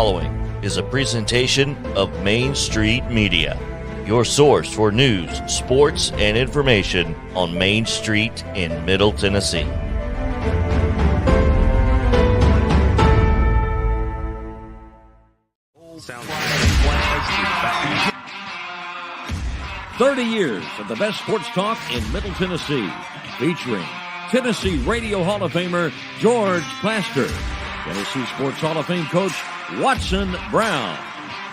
following is a presentation of Main Street Media, your source for news, sports, and information on Main Street in Middle Tennessee. Sounds like 30 years of the best sports talk in Middle Tennessee, featuring Tennessee Radio Hall of Famer George Plaster, Tennessee Sports Hall of Fame coach Watson Brown,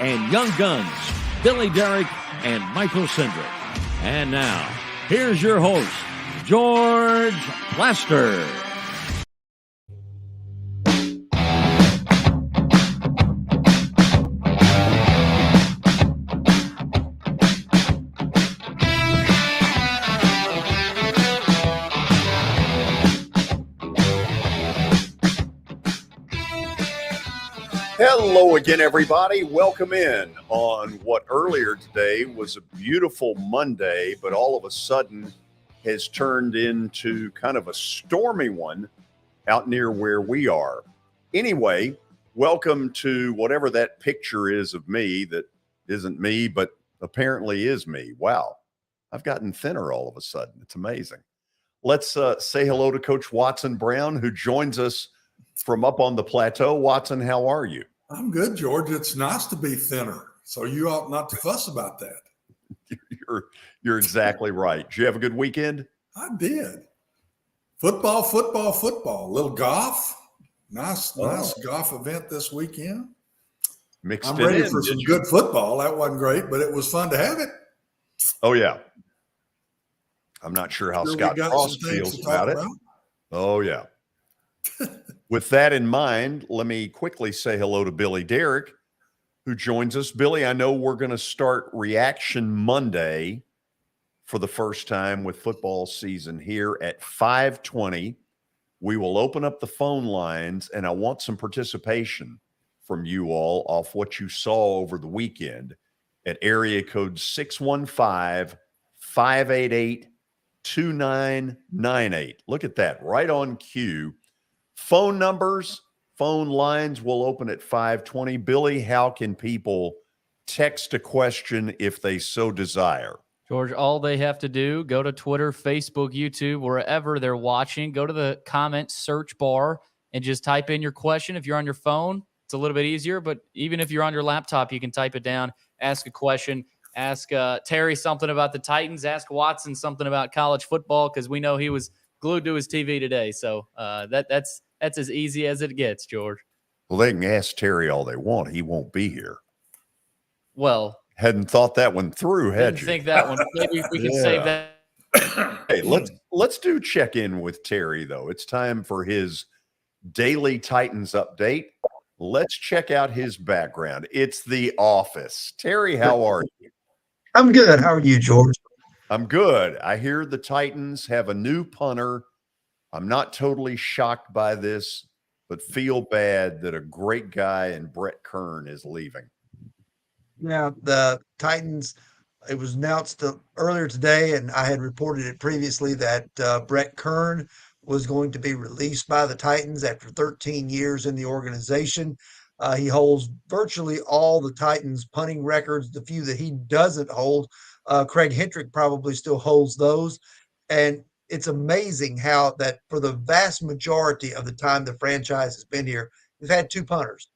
and Young Guns Billy Derrick and Michael Cindric. And now, here's your host, George Plaster. Hello again, everybody. Welcome in on what earlier today was a beautiful Monday, but all of a sudden has turned into kind of a stormy one out near where we are. Anyway, welcome to whatever that picture is of me that isn't me, but apparently is me. Wow, I've gotten thinner all of a sudden. It's amazing. Let's say hello to Coach Watson Brown, who joins us from up on the plateau. Watson, how are you? I'm good, George. It's nice to be thinner, so you ought not to fuss about that. You're exactly right. Did you have a good weekend? I did. Football. A little golf. Nice golf event this weekend. I'm ready for some good football. That wasn't great, but it was fun to have it. Oh, yeah. I'm not sure how Scott Frost feels about it. Oh, yeah. With that in mind, let me quickly say hello to Billy Derrick, who joins us. Billy, I know we're going to start Reaction Monday for the first time with football season here at 5:20. We will open up the phone lines, and I want some participation from you all off what you saw over the weekend at area code 615-588-2998. Look at that, right on cue. Phone numbers, phone lines will open at 5:20. Billy, how can people text a question if they so desire? George, all they have to do, go to Twitter, Facebook, YouTube, wherever they're watching, go to the comment search bar and just type in your question. If you're on your phone, it's a little bit easier, but even if you're on your laptop, you can type it down, ask a question, ask Terry something about the Titans, ask Watson something about college football, because we know he was glued to his TV today. So that's as easy as it gets, George. Well, they can ask Terry all they want. He won't be here. Well, hadn't thought that one through, had you? Think that one. Maybe we can save that. Hey, let's do check-in with Terry, though. It's time for his daily Titans update. Let's check out his background. It's The Office. Terry, how are you? I'm good. How are you, George? I'm good. I hear the Titans have a new punter. I'm not totally shocked by this, but feel bad that a great guy in Brett Kern is leaving. Yeah, the Titans, it was announced earlier today, and I had reported it previously, that Brett Kern was going to be released by the Titans after 13 years in the organization. He holds virtually all the Titans punting records, the few that he doesn't hold. Craig Hentrich probably still holds those. And it's amazing how that for the vast majority of the time the franchise has been here, we've had two punters.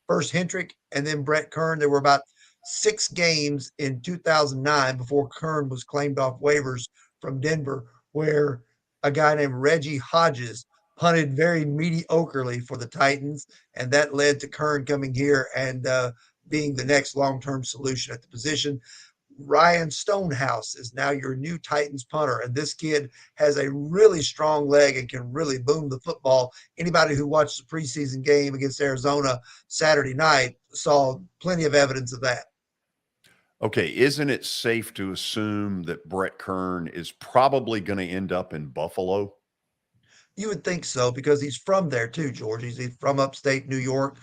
First Hentrich and then Brett Kern. There were about 6 games in 2009 before Kern was claimed off waivers from Denver, where a guy named Reggie Hodges punted very mediocrely for the Titans, and that led to Kern coming here and being the next long-term solution at the position. Ryan Stonehouse is now your new Titans punter, and this kid has a really strong leg and can really boom the football. Anybody who watched the preseason game against Arizona Saturday night saw plenty of evidence of that. Okay, isn't it safe to assume that Brett Kern is probably going to end up in Buffalo? You would think so, because he's from there too, George. He's from upstate New York,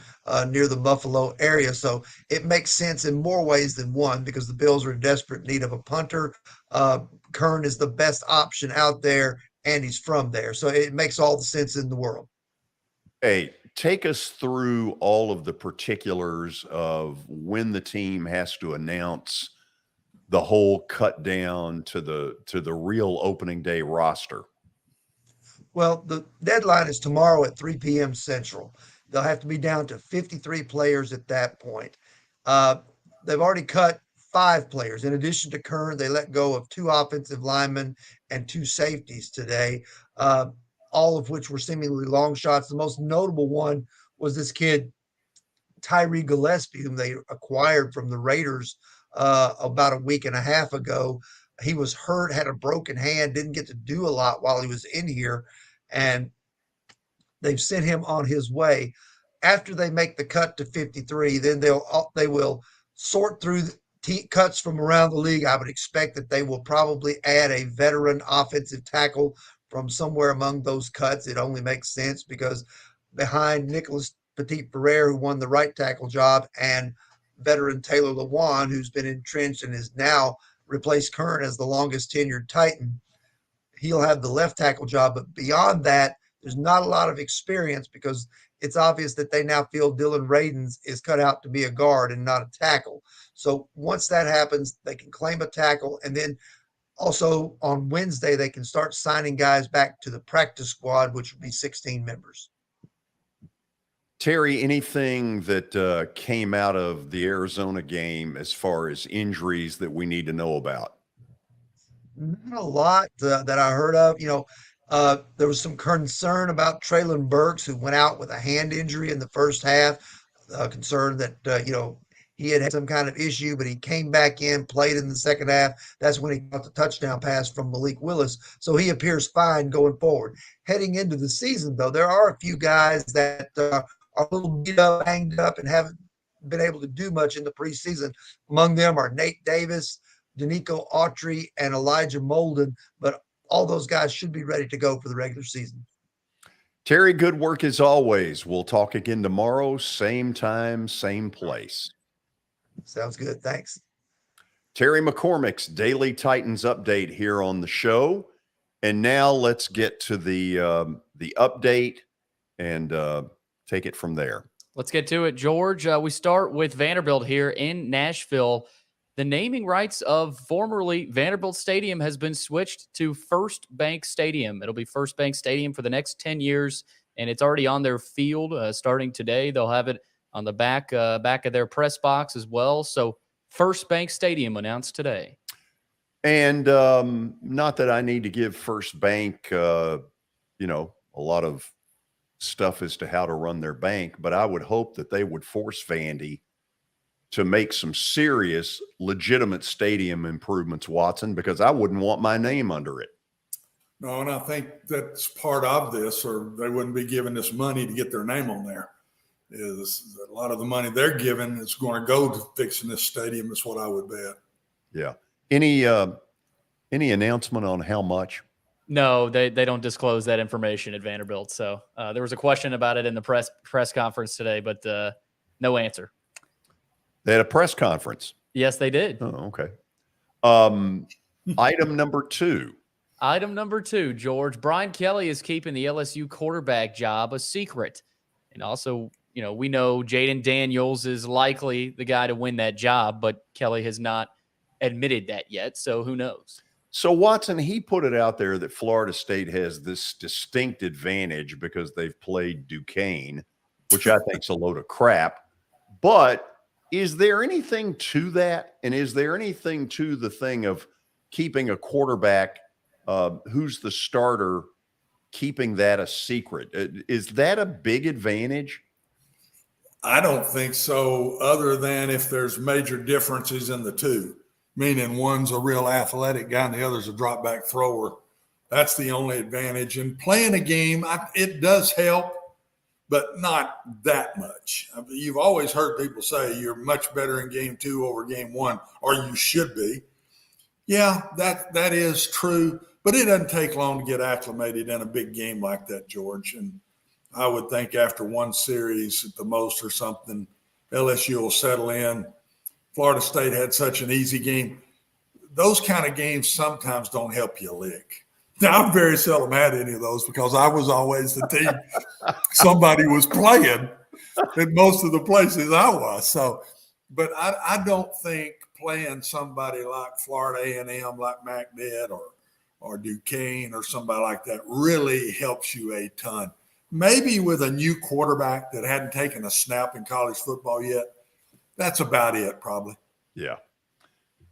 near the Buffalo area. So it makes sense in more ways than one, because the Bills are in desperate need of a punter. Kern is the best option out there, and he's from there. So it makes all the sense in the world. Hey, take us through all of the particulars of when the team has to announce the whole cut down to the real opening day roster. Well, the deadline is tomorrow at 3 p.m. Central. They'll have to be down to 53 players at that point. They've already cut 5 players. In addition to Kern, they let go of 2 offensive linemen and 2 safeties today, all of which were seemingly long shots. The most notable one was this kid, Tyree Gillespie, whom they acquired from the Raiders about a week and a half ago. He was hurt, had a broken hand, didn't get to do a lot while he was in here, and they've sent him on his way. After they make the cut to 53, then they will sort through cuts from around the league. I would expect that they will probably add a veteran offensive tackle from somewhere among those cuts. It only makes sense because behind Nicholas Petit-Ferrer, who won the right tackle job, and veteran Taylor Lewan, who's been entrenched and is now replaced Kern as the longest tenured Titan, he'll have the left tackle job. But beyond that, there's not a lot of experience because it's obvious that they now feel Dylan Radins is cut out to be a guard and not a tackle. So once that happens, they can claim a tackle. And then also on Wednesday, they can start signing guys back to the practice squad, which would be 16 members. Terry, anything that came out of the Arizona game as far as injuries that we need to know about? Not a lot that I heard of. There was some concern about Traylon Burks, who went out with a hand injury in the first half. Concern that, he had some kind of issue, but he came back in, played in the second half. That's when he got the touchdown pass from Malik Willis. So he appears fine going forward. Heading into the season, though, there are a few guys that are a little beat up, banged up, and haven't been able to do much in the preseason. Among them are Nate Davis, Danico Autry, and Elijah Molden, but all those guys should be ready to go for the regular season. Terry, good work as always. We'll talk again tomorrow, same time, same place. Sounds good. Thanks. Terry McCormick's Daily Titans update here on the show. And now let's get to the update and take it from there. Let's get to it, George. We start with Vanderbilt here in Nashville. The naming rights of formerly Vanderbilt Stadium has been switched to FirstBank Stadium. It'll be FirstBank Stadium for the next 10 years, and it's already on their field starting today. They'll have it on the back of their press box as well. So FirstBank Stadium announced today. And not that I need to give FirstBank, a lot of stuff as to how to run their bank, but I would hope that they would force Vandy to make some serious, legitimate stadium improvements, Watson, because I wouldn't want my name under it. No, and I think that's part of this, or they wouldn't be giving this money to get their name on there. Is a lot of the money they're giving is going to go to fixing this stadium, is what I would bet. Yeah. Any announcement on how much? No, they don't disclose that information at Vanderbilt. So there was a question about it in the press conference today, but no answer. They had a press conference. Yes, they did. Oh, okay. Item number 2. Item number 2, George. Brian Kelly is keeping the LSU quarterback job a secret. And also, we know Jaden Daniels is likely the guy to win that job, but Kelly has not admitted that yet. So who knows? So, Watson, he put it out there that Florida State has this distinct advantage because they've played Duquesne, which I think is a load of crap. But is there anything to that? And is there anything to the thing of keeping a quarterback who's the starter, keeping that a secret? Is that a big advantage? I don't think so, other than if there's major differences in the two, meaning one's a real athletic guy and the other's a drop back thrower. That's the only advantage. And playing a game, it does help, but not that much. I mean, you've always heard people say you're much better in game 2 over game 1, or you should be. Yeah, that is true, but it doesn't take long to get acclimated in a big game like that, George. And I would think after one series at the most or something, LSU will settle in. Florida State had such an easy game. Those kind of games sometimes don't help you a lick. Now, I've very seldom had any of those because I was always the team somebody was playing in most of the places I was. So, but I don't think playing somebody like Florida A&M, like Mac did, or Duquesne or somebody like that really helps you a ton. Maybe with a new quarterback that hadn't taken a snap in college football yet. That's about it, probably. Yeah.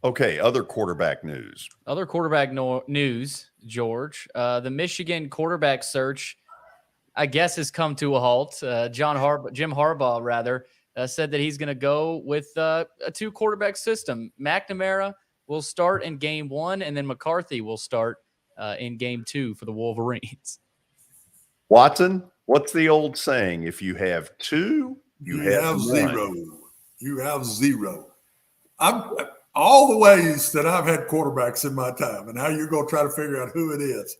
Okay, other quarterback news. Other quarterback news, George. The Michigan quarterback search, I guess, has come to a halt. Jim Harbaugh, said that he's going to go with a two-quarterback system. McNamara will start in game 1, and then McCarthy will start in game 2 for the Wolverines. Watson, what's the old saying? If you have two, you have zero. You have zero. All the ways that I've had quarterbacks in my time and how you're going to try to figure out who it is.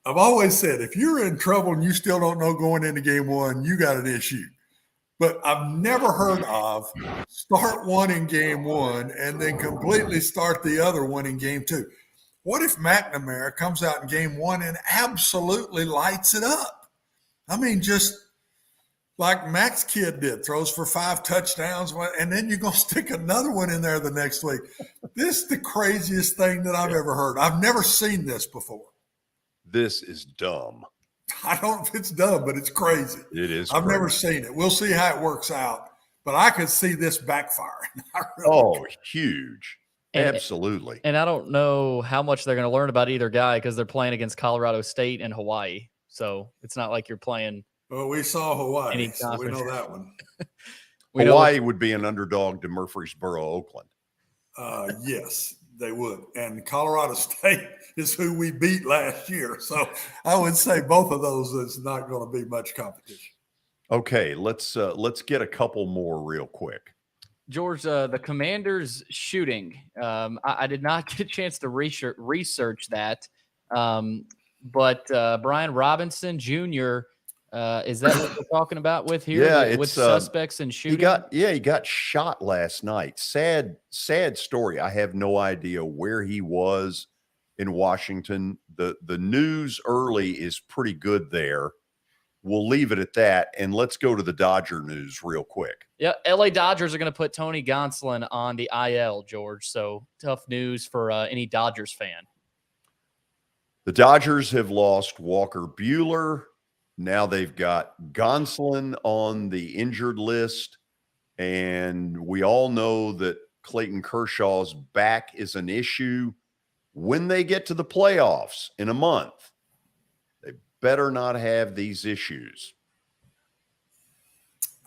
I've always said, if you're in trouble and you still don't know going into game 1, you got an issue. But I've never heard of start one in game 1 and then completely start the other one in game 2. What if McNamara comes out in game 1 and absolutely lights it up? I mean, just like Mac's kid did, throws for 5 touchdowns, and then you're going to stick another one in there the next week. This is the craziest thing that I've ever heard. I've never seen this before. This is dumb. I don't know if it's dumb, but it's crazy. It is. I've never seen it. We'll see how it works out, but I could see this backfiring. Huge. Absolutely. And I don't know how much they're going to learn about either guy because they're playing against Colorado State and Hawaii. So it's not like you're playing. Well, we saw Hawaii, so we know that one. Hawaii would be an underdog to Murfreesboro, Oakland. Yes, they would. And Colorado State is who we beat last year. So I would say both of those is not going to be much competition. Okay, let's get a couple more real quick. George, the Commanders shooting. I did not get a chance to research that. But Brian Robinson Jr., is that what we're talking about with here? Yeah, with suspects and shooting? He got shot last night. Sad story. I have no idea where he was in Washington. The news early is pretty good there. We'll leave it at that, and let's go to the Dodger news real quick. Yeah, LA Dodgers are going to put Tony Gonsolin on the IL, George. So tough news for any Dodgers fan. The Dodgers have lost Walker Buehler. Now they've got Gonsolin on the injured list, and we all know that Clayton Kershaw's back is an issue. When they get to the playoffs in a month, they better not have these issues.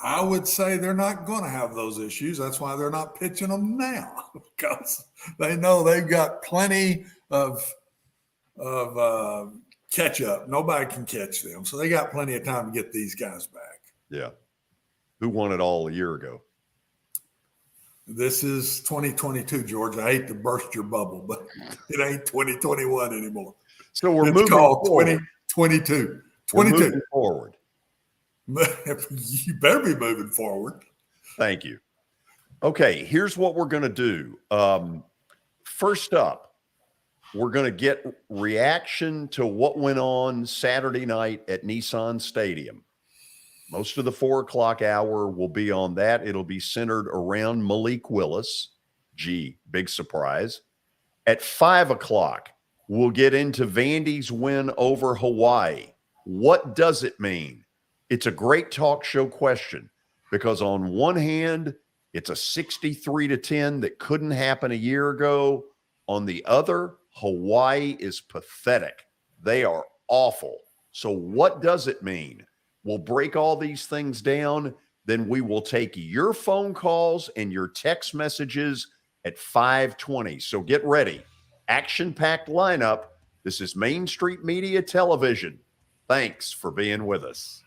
I would say they're not going to have those issues. That's why they're not pitching them now, because they know they've got plenty of catch up. Nobody can catch them. So they got plenty of time to get these guys back. Yeah. Who won it all a year ago? This is 2022, George. I hate to burst your bubble, but it ain't 2021 anymore. So we're it's moving called forward. 2022. We're moving forward. You better be moving forward. Thank you. Okay, here's what we're going to do. First up, we're going to get reaction to what went on Saturday night at Nissan Stadium. Most of the 4 o'clock hour will be on that. It'll be centered around Malik Willis. Gee, big surprise. At 5 o'clock, we'll get into Vandy's win over Hawaii. What does it mean? It's a great talk show question because on one hand, it's a 63-10 that couldn't happen a year ago. On the other, Hawaii is pathetic. They are awful. So what does it mean? We'll break all these things down. Then we will take your phone calls and your text messages at 5:20. So get ready. Action-packed lineup. This is Main Street Media Television. Thanks for being with us.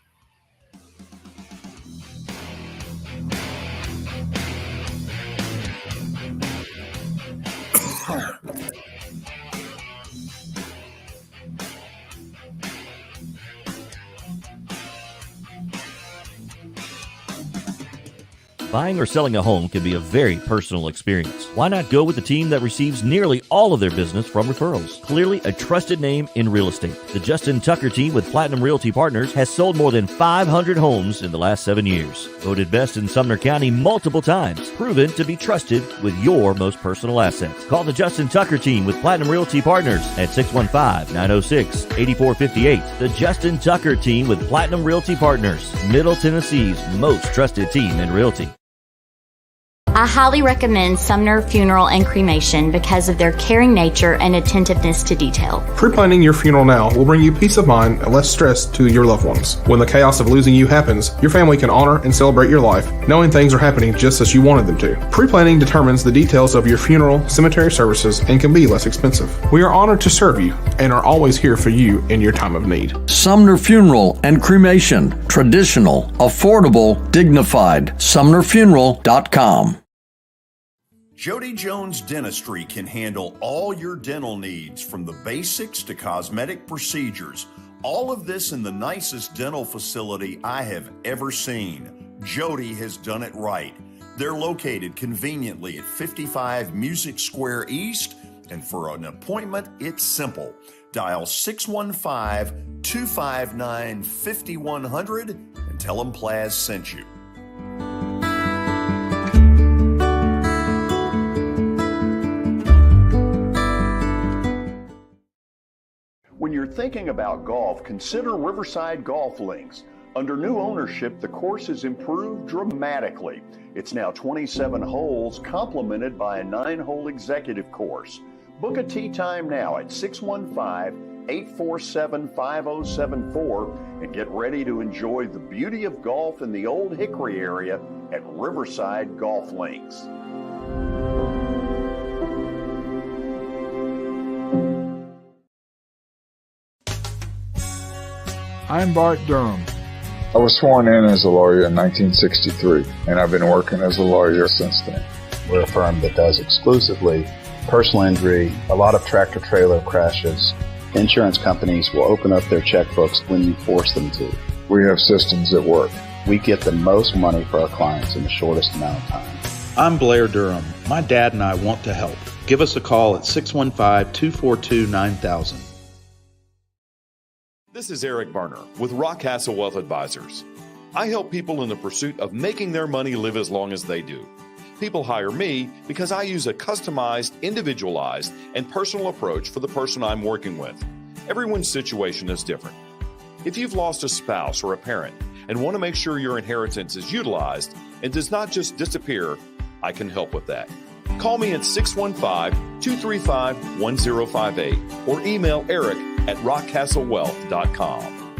Buying or selling a home can be a very personal experience. Why not go with the team that receives nearly all of their business from referrals? Clearly a trusted name in real estate. The Justin Tucker team with Platinum Realty Partners has sold more than 500 homes in the last 7 years. Voted best in Sumner County multiple times. Proven to be trusted with your most personal assets. Call the Justin Tucker team with Platinum Realty Partners at 615-906-8458. The Justin Tucker team with Platinum Realty Partners, Middle Tennessee's most trusted team in realty. I highly recommend Sumner Funeral and Cremation because of their caring nature and attentiveness to detail. Pre-planning your funeral now will bring you peace of mind and less stress to your loved ones. When the chaos of losing you happens, your family can honor and celebrate your life, knowing things are happening just as you wanted them to. Pre-planning determines the details of your funeral, cemetery services, and can be less expensive. We are honored to serve you and are always here for you in your time of need. Sumner Funeral and Cremation. Traditional, affordable, dignified. SumnerFuneral.com. Jody Jones Dentistry can handle all your dental needs, from the basics to cosmetic procedures. All of this in the nicest dental facility I have ever seen. Jody has done it right. They're located conveniently at 55 Music Square East, and for an appointment, it's simple. Dial 615-259-5100 and tell them Plaz sent you. When you're thinking about golf, consider Riverside Golf Links. Under new ownership, the course has improved dramatically. It's now 27 holes, complemented by a 9-hole executive course. Book a tee time now at 615-847-5074 and get ready to enjoy the beauty of golf in the Old Hickory area at Riverside Golf Links. I'm Bart Durham. I was sworn in as a lawyer in 1963, and I've been working as a lawyer since then. We're a firm that does exclusively personal injury, a lot of tractor-trailer crashes. Insurance companies will open up their checkbooks when you force them to. We have systems that work. We get the most money for our clients in the shortest amount of time. I'm Blair Durham. My dad and I want to help. Give us a call at 615-242-9000. This is Eric Berner with Rockcastle Wealth Advisors. I help people in the pursuit of making their money live as long as they do. People hire me because I use a customized, individualized, and personal approach for the person I'm working with. Everyone's situation is different. If you've lost a spouse or a parent and want to make sure your inheritance is utilized and does not just disappear, I can help with that. Call me at 615-235-1058 or email Eric at rockcastlewealth.com.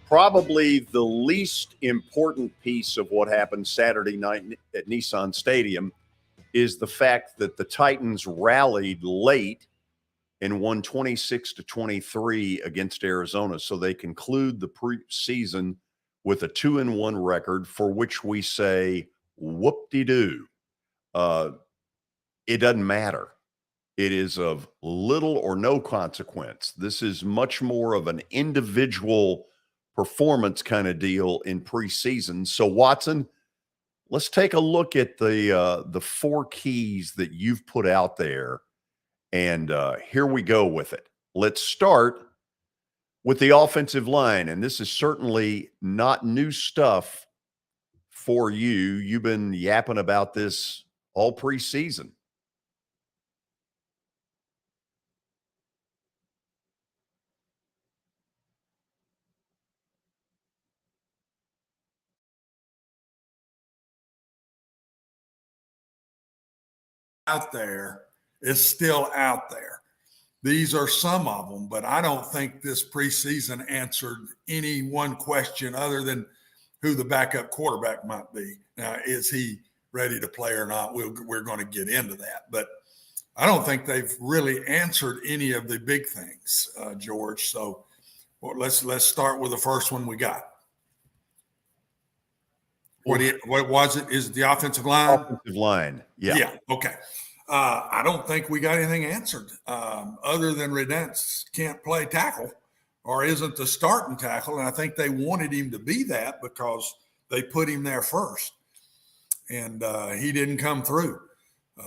Probably the least important piece of what happened Saturday night at Nissan Stadium is the fact that the Titans rallied late and won 26-23 against Arizona. So they conclude the preseason with a 2-1 record, for which we say, whoop-de-doo. It doesn't matter. It is of little or no consequence. This is much more of an individual performance kind of deal in preseason. So Watson, let's take a look at the 4 keys that you've put out there. And here we go with it. Let's start with the offensive line. And this is certainly not new stuff for you. You've been yapping about this all preseason. Out there is still out there. These are some of them, but I don't think this preseason answered any one question other than who the backup quarterback might be. Now, is he ready to play or not? We're going to get into that, but I don't think they've really answered any of the big things, George. So let's start with the first one we got. What was it? Is it the offensive line? Offensive line. Yeah. Yeah. Okay. I don't think we got anything answered other than Redence can't play tackle or isn't the starting tackle. And I think they wanted him to be that because they put him there first. And he didn't come through.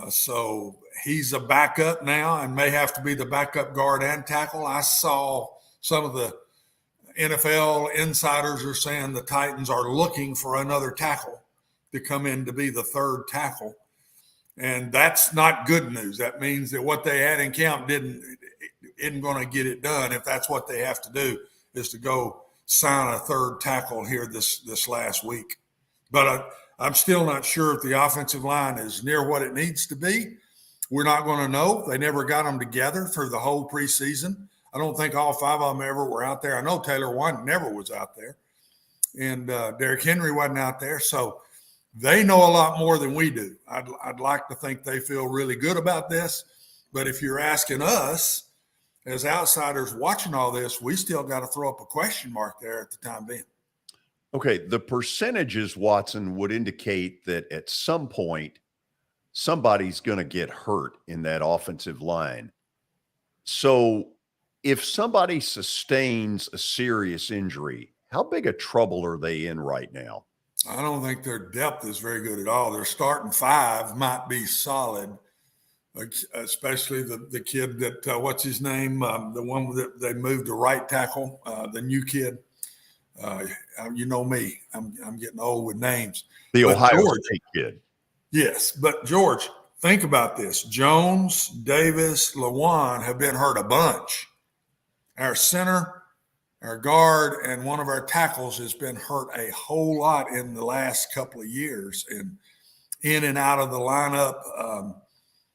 So he's a backup now and may have to be the backup guard and tackle. I saw some of the NFL insiders are saying the Titans are looking for another tackle to come in to be the third tackle. And that's not good news. That means that what they had in camp isn't going to get it done if that's what they have to do is to go sign a third tackle here this last week. But I'm still not sure if the offensive line is near what it needs to be. We're not going to know. They never got them together through the whole preseason. I don't think all five of them ever were out there. I know Taylor One never was out there. And Derrick Henry wasn't out there. So they know a lot more than we do. I'd like to think they feel really good about this. But if you're asking us as outsiders watching all this, we still got to throw up a question mark there at the time being. Okay, the percentages, Watson, would indicate that at some point somebody's going to get hurt in that offensive line. So if somebody sustains a serious injury, how big a trouble are they in right now? I don't think their depth is very good at all. Their starting five might be solid, especially the kid that what's his name, the one that they moved to right tackle, the new kid. You know me, I'm getting old with names. The Ohio State kid. Yes, but George, think about this. Jones, Davis, Lewan have been hurt a bunch. Our center, our guard, and one of our tackles has been hurt a whole lot in the last couple of years and in and out of the lineup.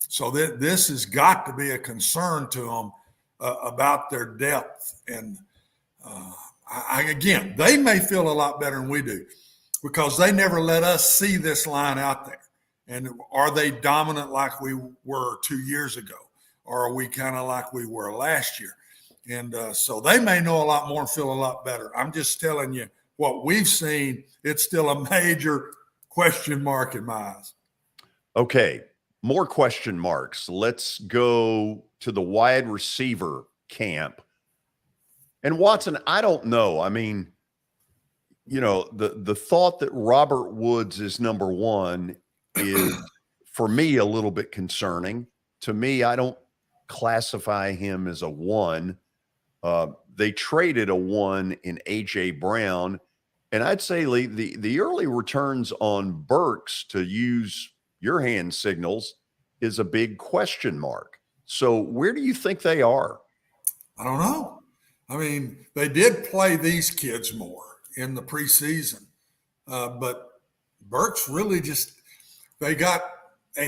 So this has got to be a concern to them about their depth. And again, they may feel a lot better than we do because they never let us see this line out there. And are they dominant like we were 2 years ago? Or are we kind of like we were last year? And so they may know a lot more and feel a lot better. I'm just telling you what we've seen. It's still a major question mark in my eyes. Okay, more question marks. Let's go to the wide receiver camp. And Watson, I don't know. I mean, you know, the thought that Robert Woods is number one is, for me, a little bit concerning. To me, I don't classify him as a one. They traded a one in A.J. Brown. And I'd say, Lee, the early returns on Burks, to use your hand signals, is a big question mark. So where do you think they are? I don't know. I mean, they did play these kids more in the preseason. But Burks really they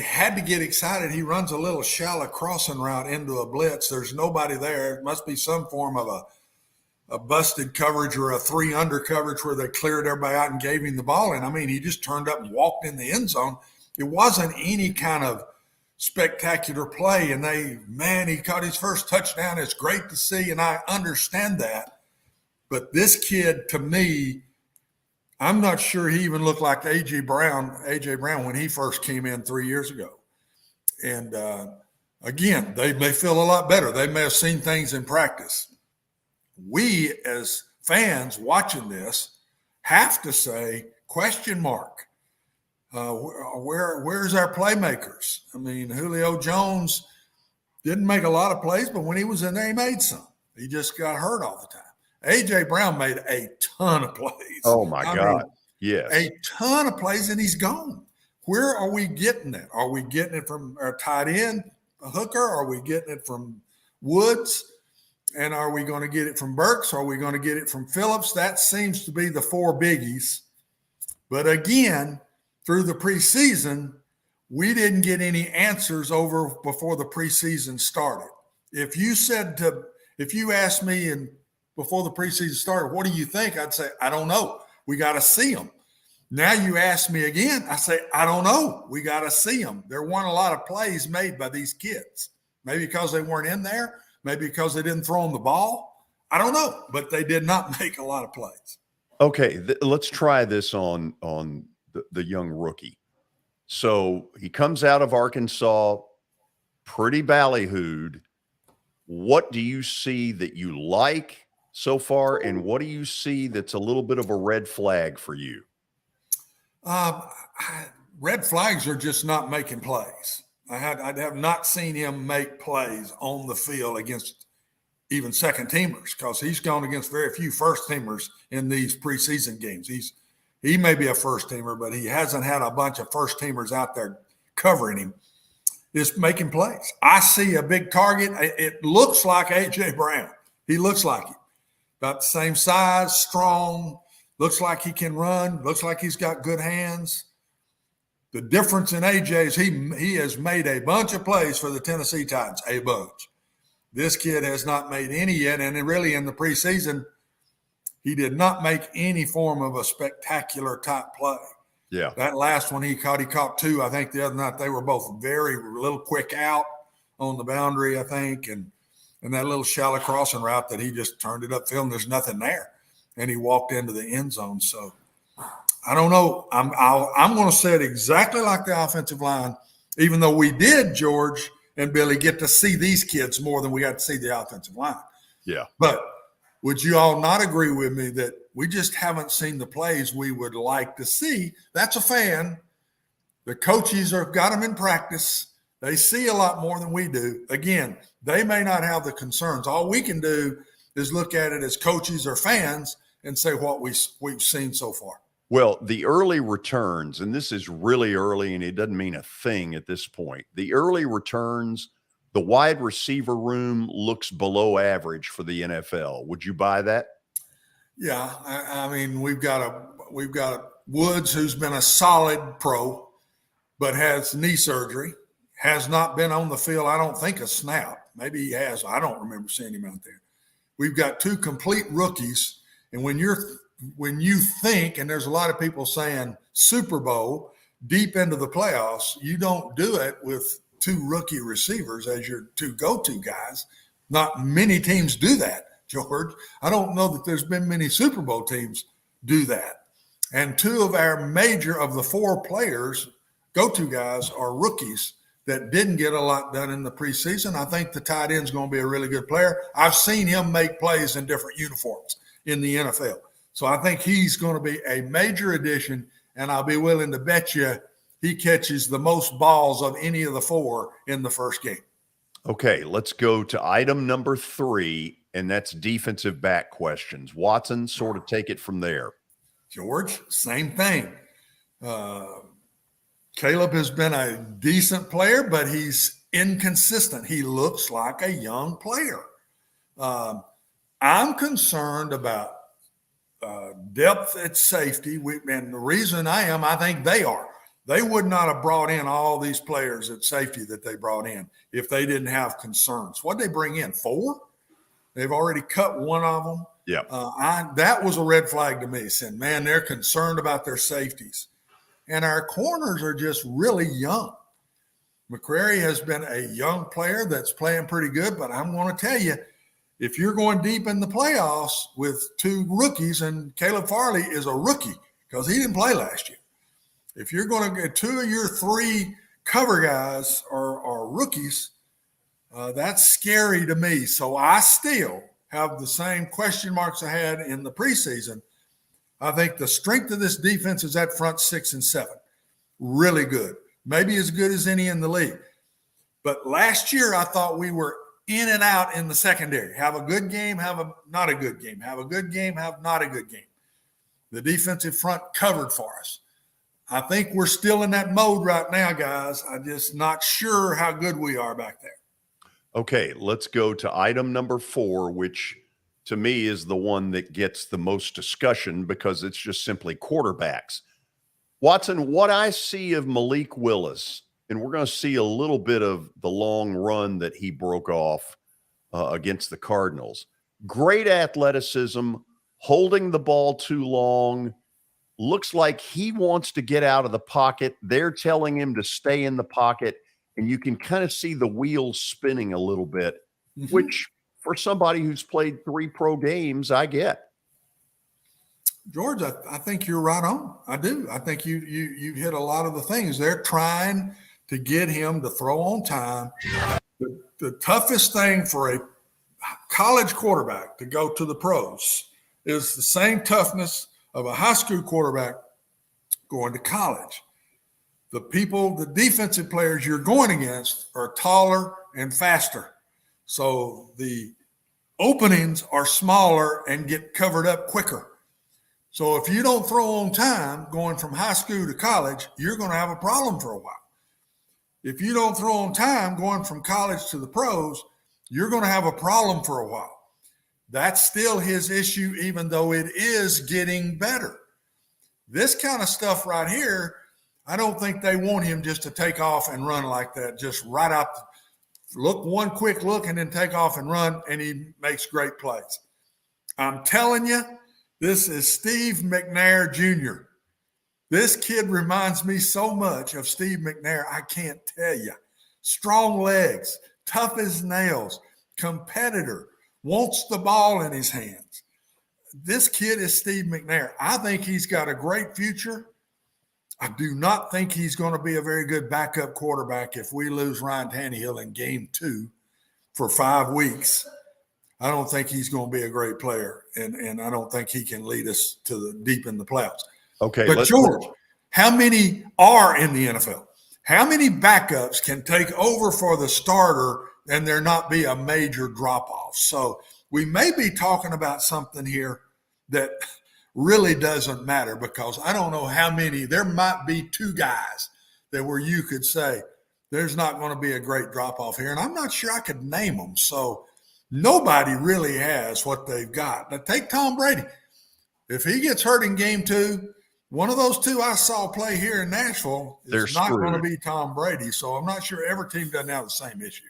had to get excited. He runs a little shallow crossing route into a blitz. There's nobody there. It must be some form of a busted coverage or a 3 under coverage where they cleared everybody out and gave him the ball. And I mean, he just turned up and walked in the end zone. It wasn't any kind of spectacular play. And he caught his first touchdown. It's great to see. And I understand that. But this kid, to me, I'm not sure he even looked like A.J. Brown when he first came in 3 years ago. And again, they may feel a lot better. They may have seen things in practice. We as fans watching this have to say, question mark. Where's our playmakers? I mean, Julio Jones didn't make a lot of plays, but when he was in there, he made some. He just got hurt all the time. A.J. Brown made a ton of plays. Oh, my God. Yes. A ton of plays, and he's gone. Where are we getting that? Are we getting it from our tight end, Hooker? Are we getting it from Woods? And are we going to get it from Burks? Are we going to get it from Phillips? That seems to be the four biggies. But again, through the preseason, we didn't get any answers before the preseason started. If you asked me before the preseason started, what do you think? I'd say, I don't know. We got to see them. Now you ask me again, I say, I don't know. We got to see them. There weren't a lot of plays made by these kids. Maybe because they weren't in there. Maybe because they didn't throw them the ball. I don't know. But they did not make a lot of plays. Okay, let's try this on the young rookie. So he comes out of Arkansas pretty ballyhooed. What do you see that you like so far, and what do you see that's a little bit of a red flag for you? Red flags are just not making plays. I have not seen him make plays on the field against even second teamers, because he's gone against very few first teamers in these preseason games. He may be a first teamer, but he hasn't had a bunch of first teamers out there covering him. Is making plays. I see a big target. It looks like A.J. Brown. He looks like it. About the same size, strong, looks like he can run, looks like he's got good hands. The difference in A.J. is he has made a bunch of plays for the Tennessee Titans, a bunch. This kid has not made any yet, and really in the preseason, he did not make any form of a spectacular type play. Yeah. That last one he caught two, I think, the other night. They were both very little quick out on the boundary, I think, and that little shallow crossing route that he just turned it upfield and there's nothing there. And he walked into the end zone. So I don't know. I'm going to say it exactly like the offensive line, even though we did, George and Billy, get to see these kids more than we got to see the offensive line. Yeah. But would you all not agree with me that we just haven't seen the plays we would like to see? That's a fan. The coaches have got them in practice. They see a lot more than we do. Again, they may not have the concerns. All we can do is look at it as coaches or fans and say what we've seen so far. Well, the early returns, and this is really early, and it doesn't mean a thing at this point. The early returns, the wide receiver room looks below average for the NFL. Would you buy that? Yeah, I mean, we've got Woods, who's been a solid pro, but has knee surgery, has not been on the field, I don't think, a snap. Maybe he has. I don't remember seeing him out there. We've got two complete rookies, and when you think, and there's a lot of people saying Super Bowl, deep into the playoffs, you don't do it with two rookie receivers as your two go-to guys. Not many teams do that, George. I don't know that there's been many Super Bowl teams do that. And two of the four players, go-to guys, are rookies that didn't get a lot done in the preseason. I think the tight end's going to be a really good player. I've seen him make plays in different uniforms in the NFL. So I think he's going to be a major addition, and I'll be willing to bet you he catches the most balls of any of the four in the first game. Okay, let's go to item number 3, and that's defensive back questions. Watson, sort of take it from there. George, same thing. Caleb has been a decent player, but he's inconsistent. He looks like a young player. I'm concerned about depth at safety. And the reason I think they are. They would not have brought in all these players at safety that they brought in if they didn't have concerns. What did they bring in? 4? They've already cut one of them. Yeah. That was a red flag to me, saying, man, they're concerned about their safeties. And our corners are just really young. McCrary has been a young player that's playing pretty good, but I'm going to tell you, if you're going deep in the playoffs with two rookies, and Caleb Farley is a rookie because he didn't play last year. If you're going to get 2 of your 3 cover guys are rookies, that's scary to me. So I still have the same question marks I had in the preseason. I think the strength of this defense is at front 6 and 7. Really good. Maybe as good as any in the league. But last year, I thought we were in and out in the secondary. Have a good game, have a not a good game. Have a good game, have not a good game. The defensive front covered for us. I think we're still in that mode right now, guys. I'm just not sure how good we are back there. Okay, let's go to item number 4, which to me is the one that gets the most discussion because it's just simply quarterbacks. Watson, what I see of Malik Willis, and we're going to see a little bit of the long run that he broke off against the Cardinals. Great athleticism, holding the ball too long. Looks like he wants to get out of the pocket. They're telling him to stay in the pocket, and you can kind of see the wheels spinning a little bit, which for somebody who's played 3 pro games, I get. George, I think you're right on. I do. I think you hit a lot of the things. They're trying to get him to throw on time. The toughest thing for a college quarterback to go to the pros is the same toughness of a high school quarterback going to college. The defensive players you're going against are taller and faster. So the openings are smaller and get covered up quicker. So if you don't throw on time going from high school to college, you're going to have a problem for a while. If you don't throw on time going from college to the pros, you're going to have a problem for a while. That's still his issue, even though it is getting better. This kind of stuff right here, I don't think they want him just to take off and run like that, just right out, look one quick look and then take off and run, and he makes great plays. I'm telling you, this is Steve McNair Jr. This kid reminds me so much of Steve McNair, I can't tell you. Strong legs, tough as nails, competitor, wants the ball in his hands. This kid is Steve McNair. I think he's got a great future. I do not think he's going to be a very good backup quarterback if we lose Ryan Tannehill in game 2 for 5 weeks. I don't think he's going to be a great player, and I don't think he can lead us to the deep in the playoffs. Okay, but George, how many are in the NFL? How many backups can take over for the starter and there not be a major drop-off? So we may be talking about something here that really doesn't matter, because I don't know how many. There might be 2 guys that where you could say there's not going to be a great drop-off here, and I'm not sure I could name them. So nobody really has what they've got. Now take Tom Brady. If he gets hurt in game 2, one of those 2 I saw play here in Nashville is not going to be Tom Brady. So I'm not sure every team doesn't have the same issue.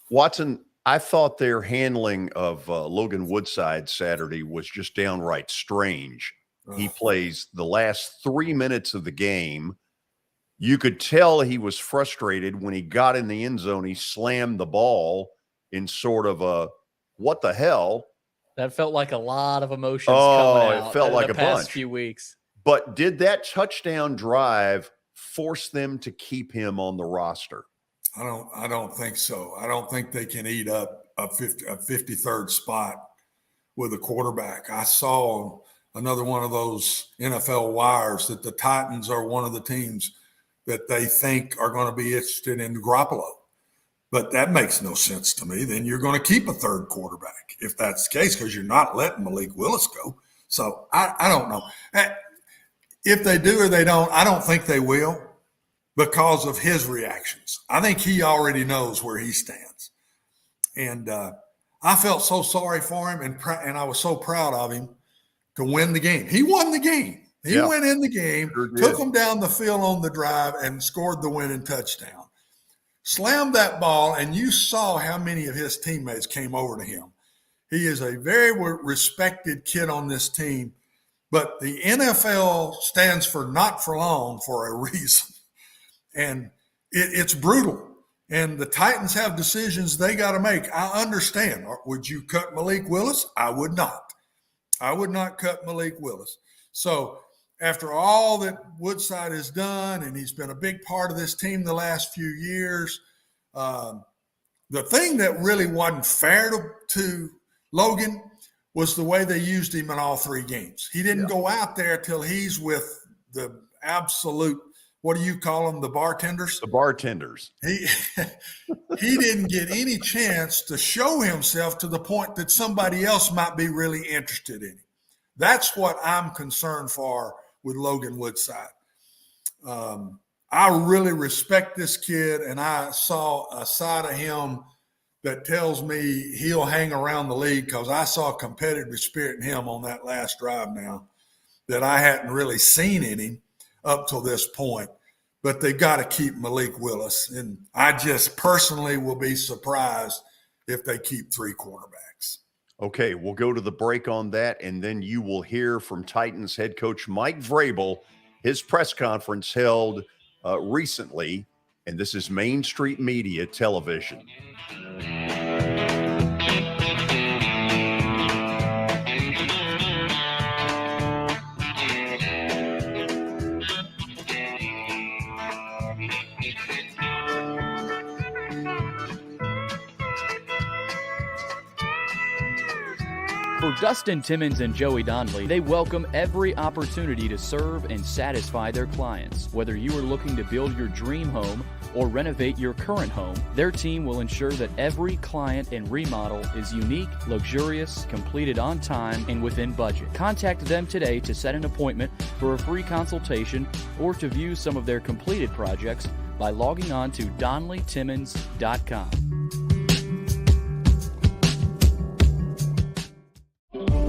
Watson, I thought their handling of Logan Woodside Saturday was just downright strange. He plays the last 3 minutes of the game. You could tell he was frustrated when he got in the end zone. He slammed the ball in sort of a, what the hell? That felt like a lot of emotions coming out. It felt like the a past bunch. few weeks. But did that touchdown drive force them to keep him on the roster? I don't think so. I don't think they can eat up a 53rd spot with a quarterback. I saw another one of those NFL wires that the Titans are one of the teams that they think are going to be interested in Garoppolo. But that makes no sense to me. Then you're going to keep a third quarterback if that's the case, because you're not letting Malik Willis go. So I don't know. If they do or they don't, I don't think they will, because of his reactions. I think he already knows where he stands. And I felt so sorry for him, and I was so proud of him to win the game. He won the game. He went in the game, took him down the field on the drive, and scored the winning touchdown. Slammed that ball, and you saw how many of his teammates came over to him. He is a very respected kid on this team, but the NFL stands for not for long for a reason. And it's brutal. And the Titans have decisions they got to make. I understand. Would you cut Malik Willis? I would not. I would not cut Malik Willis. So after all that Woodside has done, and he's been a big part of this team the last few years, the thing that really wasn't fair to Logan was the way they used him in all 3 games. He didn't go out there till he's with the absolute, what do you call them, the bartenders? The bartenders. He didn't get any chance to show himself to the point that somebody else might be really interested in him. That's what I'm concerned for with Logan Woodside. I really respect this kid, and I saw a side of him that tells me he'll hang around the league, because I saw a competitive spirit in him on that last drive now that I hadn't really seen in him up till this point. But they've got to keep Malik Willis, and I just personally will be surprised if they keep 3 quarterbacks. Okay, we'll go to the break on that, and then you will hear from Titans head coach Mike Vrabel, his press conference held recently, and this is Main Street Media Television. For Dustin Timmons and Joey Donnelly, they welcome every opportunity to serve and satisfy their clients. Whether you are looking to build your dream home or renovate your current home, their team will ensure that every client and remodel is unique, luxurious, completed on time, and within budget. Contact them today to set an appointment for a free consultation or to view some of their completed projects by logging on to DonnellyTimmons.com.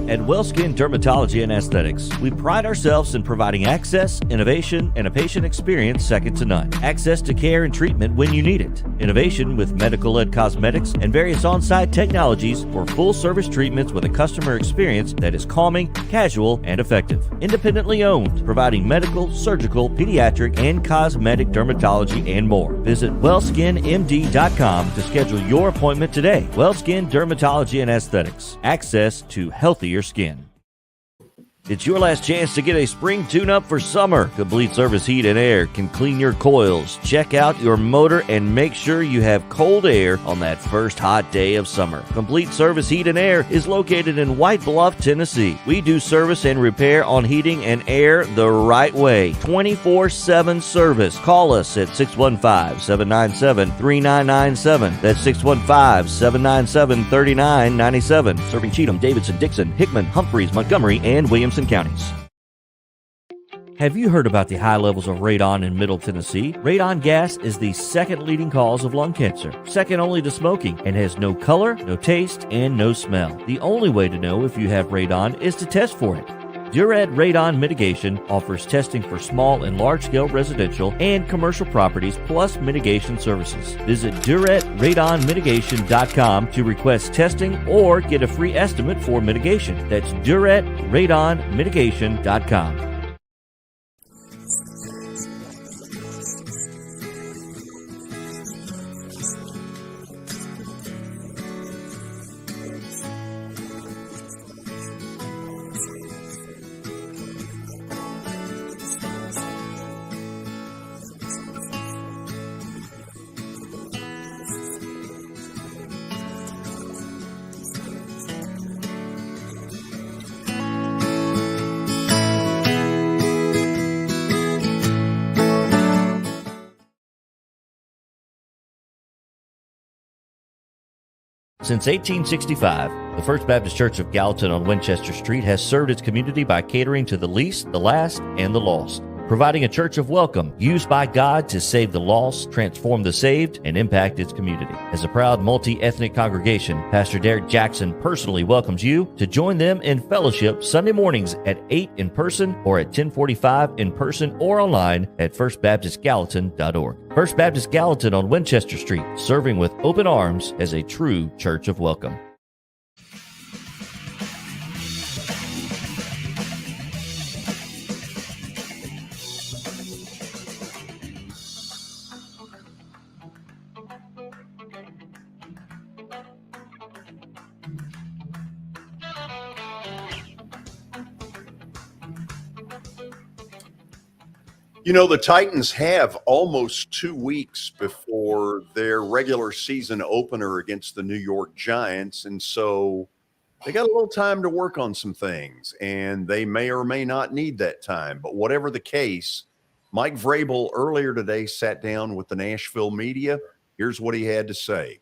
At WellSkin Dermatology and Aesthetics, we pride ourselves in providing access, innovation, and a patient experience second to none. Access to care and treatment when you need it. Innovation with medical-led cosmetics and various on-site technologies for full-service treatments with a customer experience that is calming, casual, and effective. Independently owned, providing medical, surgical, pediatric, and cosmetic dermatology and more. Visit WellSkinMD.com to schedule your appointment today. WellSkin Dermatology and Aesthetics. Access to healthier skin. It's your last chance to get a spring tune-up for summer. Complete Service Heat and Air can clean your coils, check out your motor, and make sure you have cold air on that first hot day of summer. Complete Service Heat and Air is located in White Bluff, Tennessee. We do service and repair on heating and air the right way. 24/7 service. Call us at 615-797-3997. That's 615-797-3997. Serving Cheatham, Davidson, Dixon, Hickman, Humphreys, Montgomery, and Williamson counties. Have you heard about the high levels of radon in Middle Tennessee? Radon gas is the second leading cause of lung cancer, second only to smoking, and has no color, no taste, and no smell. The only way to know if you have radon is to test for it. Duret Radon Mitigation offers testing for small and large-scale residential and commercial properties, plus mitigation services. Visit DuretRadonMitigation.com to request testing or get a free estimate for mitigation. That's DuretRadonMitigation.com. Since 1865, the First Baptist Church of Gallatin on Winchester Street has served its community by catering to the least, the last, and the lost, providing a church of welcome used by God to save the lost, transform the saved, and impact its community. As a proud multi-ethnic congregation, Pastor Derek Jackson personally welcomes you to join them in fellowship Sunday mornings at 8 in person or at 1045 in person or online at firstbaptistgallatin.org. First Baptist Gallatin on Winchester Street, serving with open arms as a true church of welcome. You know, the Titans have almost 2 weeks before their regular season opener against the New York Giants. And so they got a little time to work on some things, and they may or may not need that time. But whatever the case, Mike Vrabel earlier today sat down with the Nashville media. Here's what he had to say.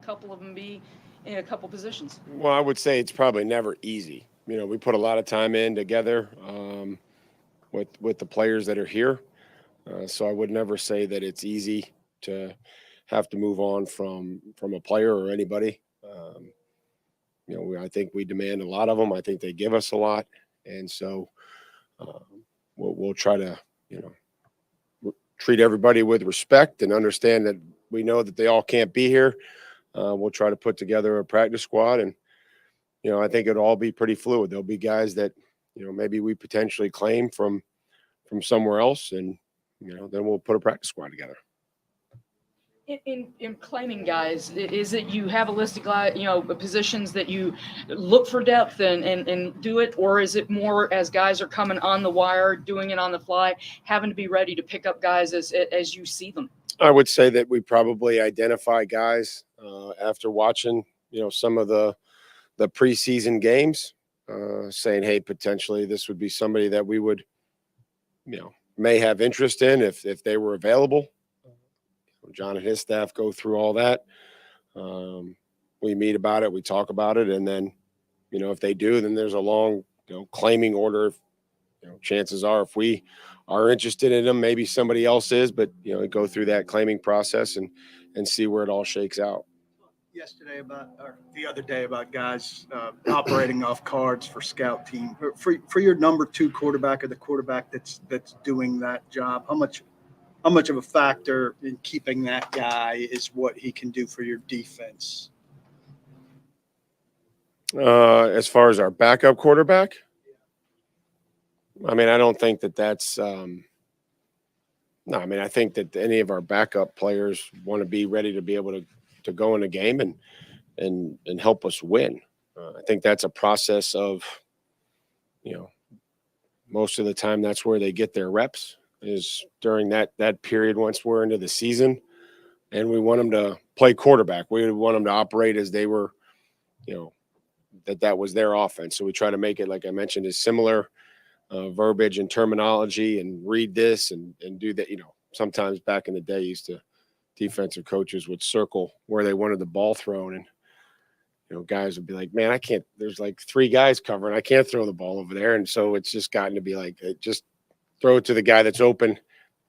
Couple of them be in a couple positions? Well, I would say it's probably never easy. You know, we put a lot of time in together with the players that are here. So I would never say that it's easy to have to move on from a player or anybody. You know, I think we demand a lot of them. I think they give us a lot. And so we'll try to, you know, treat everybody with respect and understand that we know that they all can't be here. We'll try to put together a practice squad, and, you know, I think it'll all be pretty fluid. There'll be guys that, you know, maybe we potentially claim from somewhere else, and, you know, then we'll put a practice squad together. In claiming guys, is it you have a list of guys, positions that you look for depth and do it, or is it more as guys are coming on the wire, doing it on the fly, having to be ready to pick up guys as you see them? I would say that we probably identify guys after watching, some of the preseason games, saying, hey, potentially this would be somebody that we would, may have interest in if they were available. John and his staff go through all that. We meet about it, we talk about it, and then, if they do, then there's a long, claiming order. Chances are, if we are interested in them, maybe somebody else is, but go through that claiming process and see where it all shakes out. The other day about guys operating off cards for scout team. For your number 2 quarterback, or the quarterback that's doing that job, how much of a factor in keeping that guy is what he can do for your defense? As far as our backup quarterback, I mean, I don't think that's no, I mean, I think that any of our backup players want to be ready to be able to go in a game and help us win. I think that's a process of, most of the time that's where they get their reps, is during that period once we're into the season, and we want them to play quarterback. We want them to operate as they were, that was their offense. So we try to make it, like I mentioned, as similar verbiage and terminology, and read this and do that. Sometimes back in the day, defensive coaches would circle where they wanted the ball thrown, and guys would be like, man, I can't, there's like 3 guys covering, I can't throw the ball over there. And so it's just gotten to be like, just throw it to the guy that's open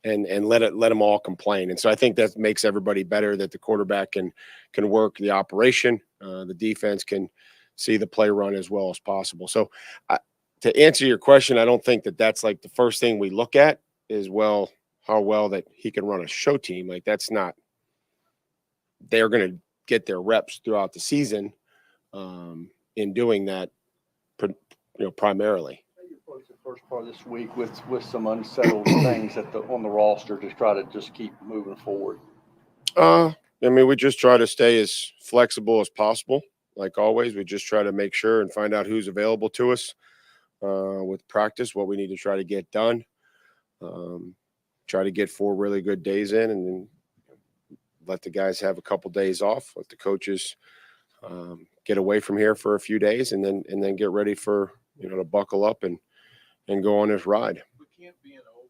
and let them all complain. And so I think that makes everybody better, that the quarterback can work the operation, the defense can see the play run as well as possible. So to answer your question, I don't think that's like the first thing we look at is, well, how well that he can run a show team. Like, that's not, they're going to get their reps throughout the season in doing that, primarily. The first part of this week with some unsettled things on the roster to try to just keep moving forward. I mean, we just try to stay as flexible as possible. Like always, we just try to make sure and find out who's available to us with practice, what we need to try to get done. Try to get 4 really good days in, and then let the guys have a couple days off. Let the coaches get away from here for a few days, and then get ready for to buckle up and go on this ride. With camp being over,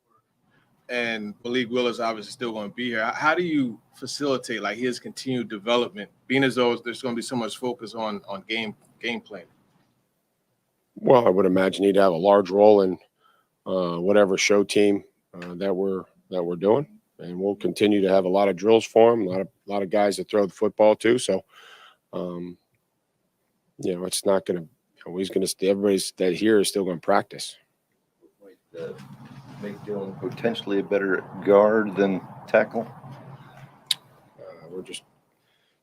and Malik Willis obviously still going to be here, how do you facilitate like his continued development, being as though there's going to be so much focus on game plan? Well, I would imagine he'd have a large role in whatever show team that we're doing, and we'll continue to have a lot of drills for him. A lot of guys that throw the football too. So, it's not going to. He's going to. Everybody's that here is still going to practice. Make Dylan potentially a better guard than tackle. We're just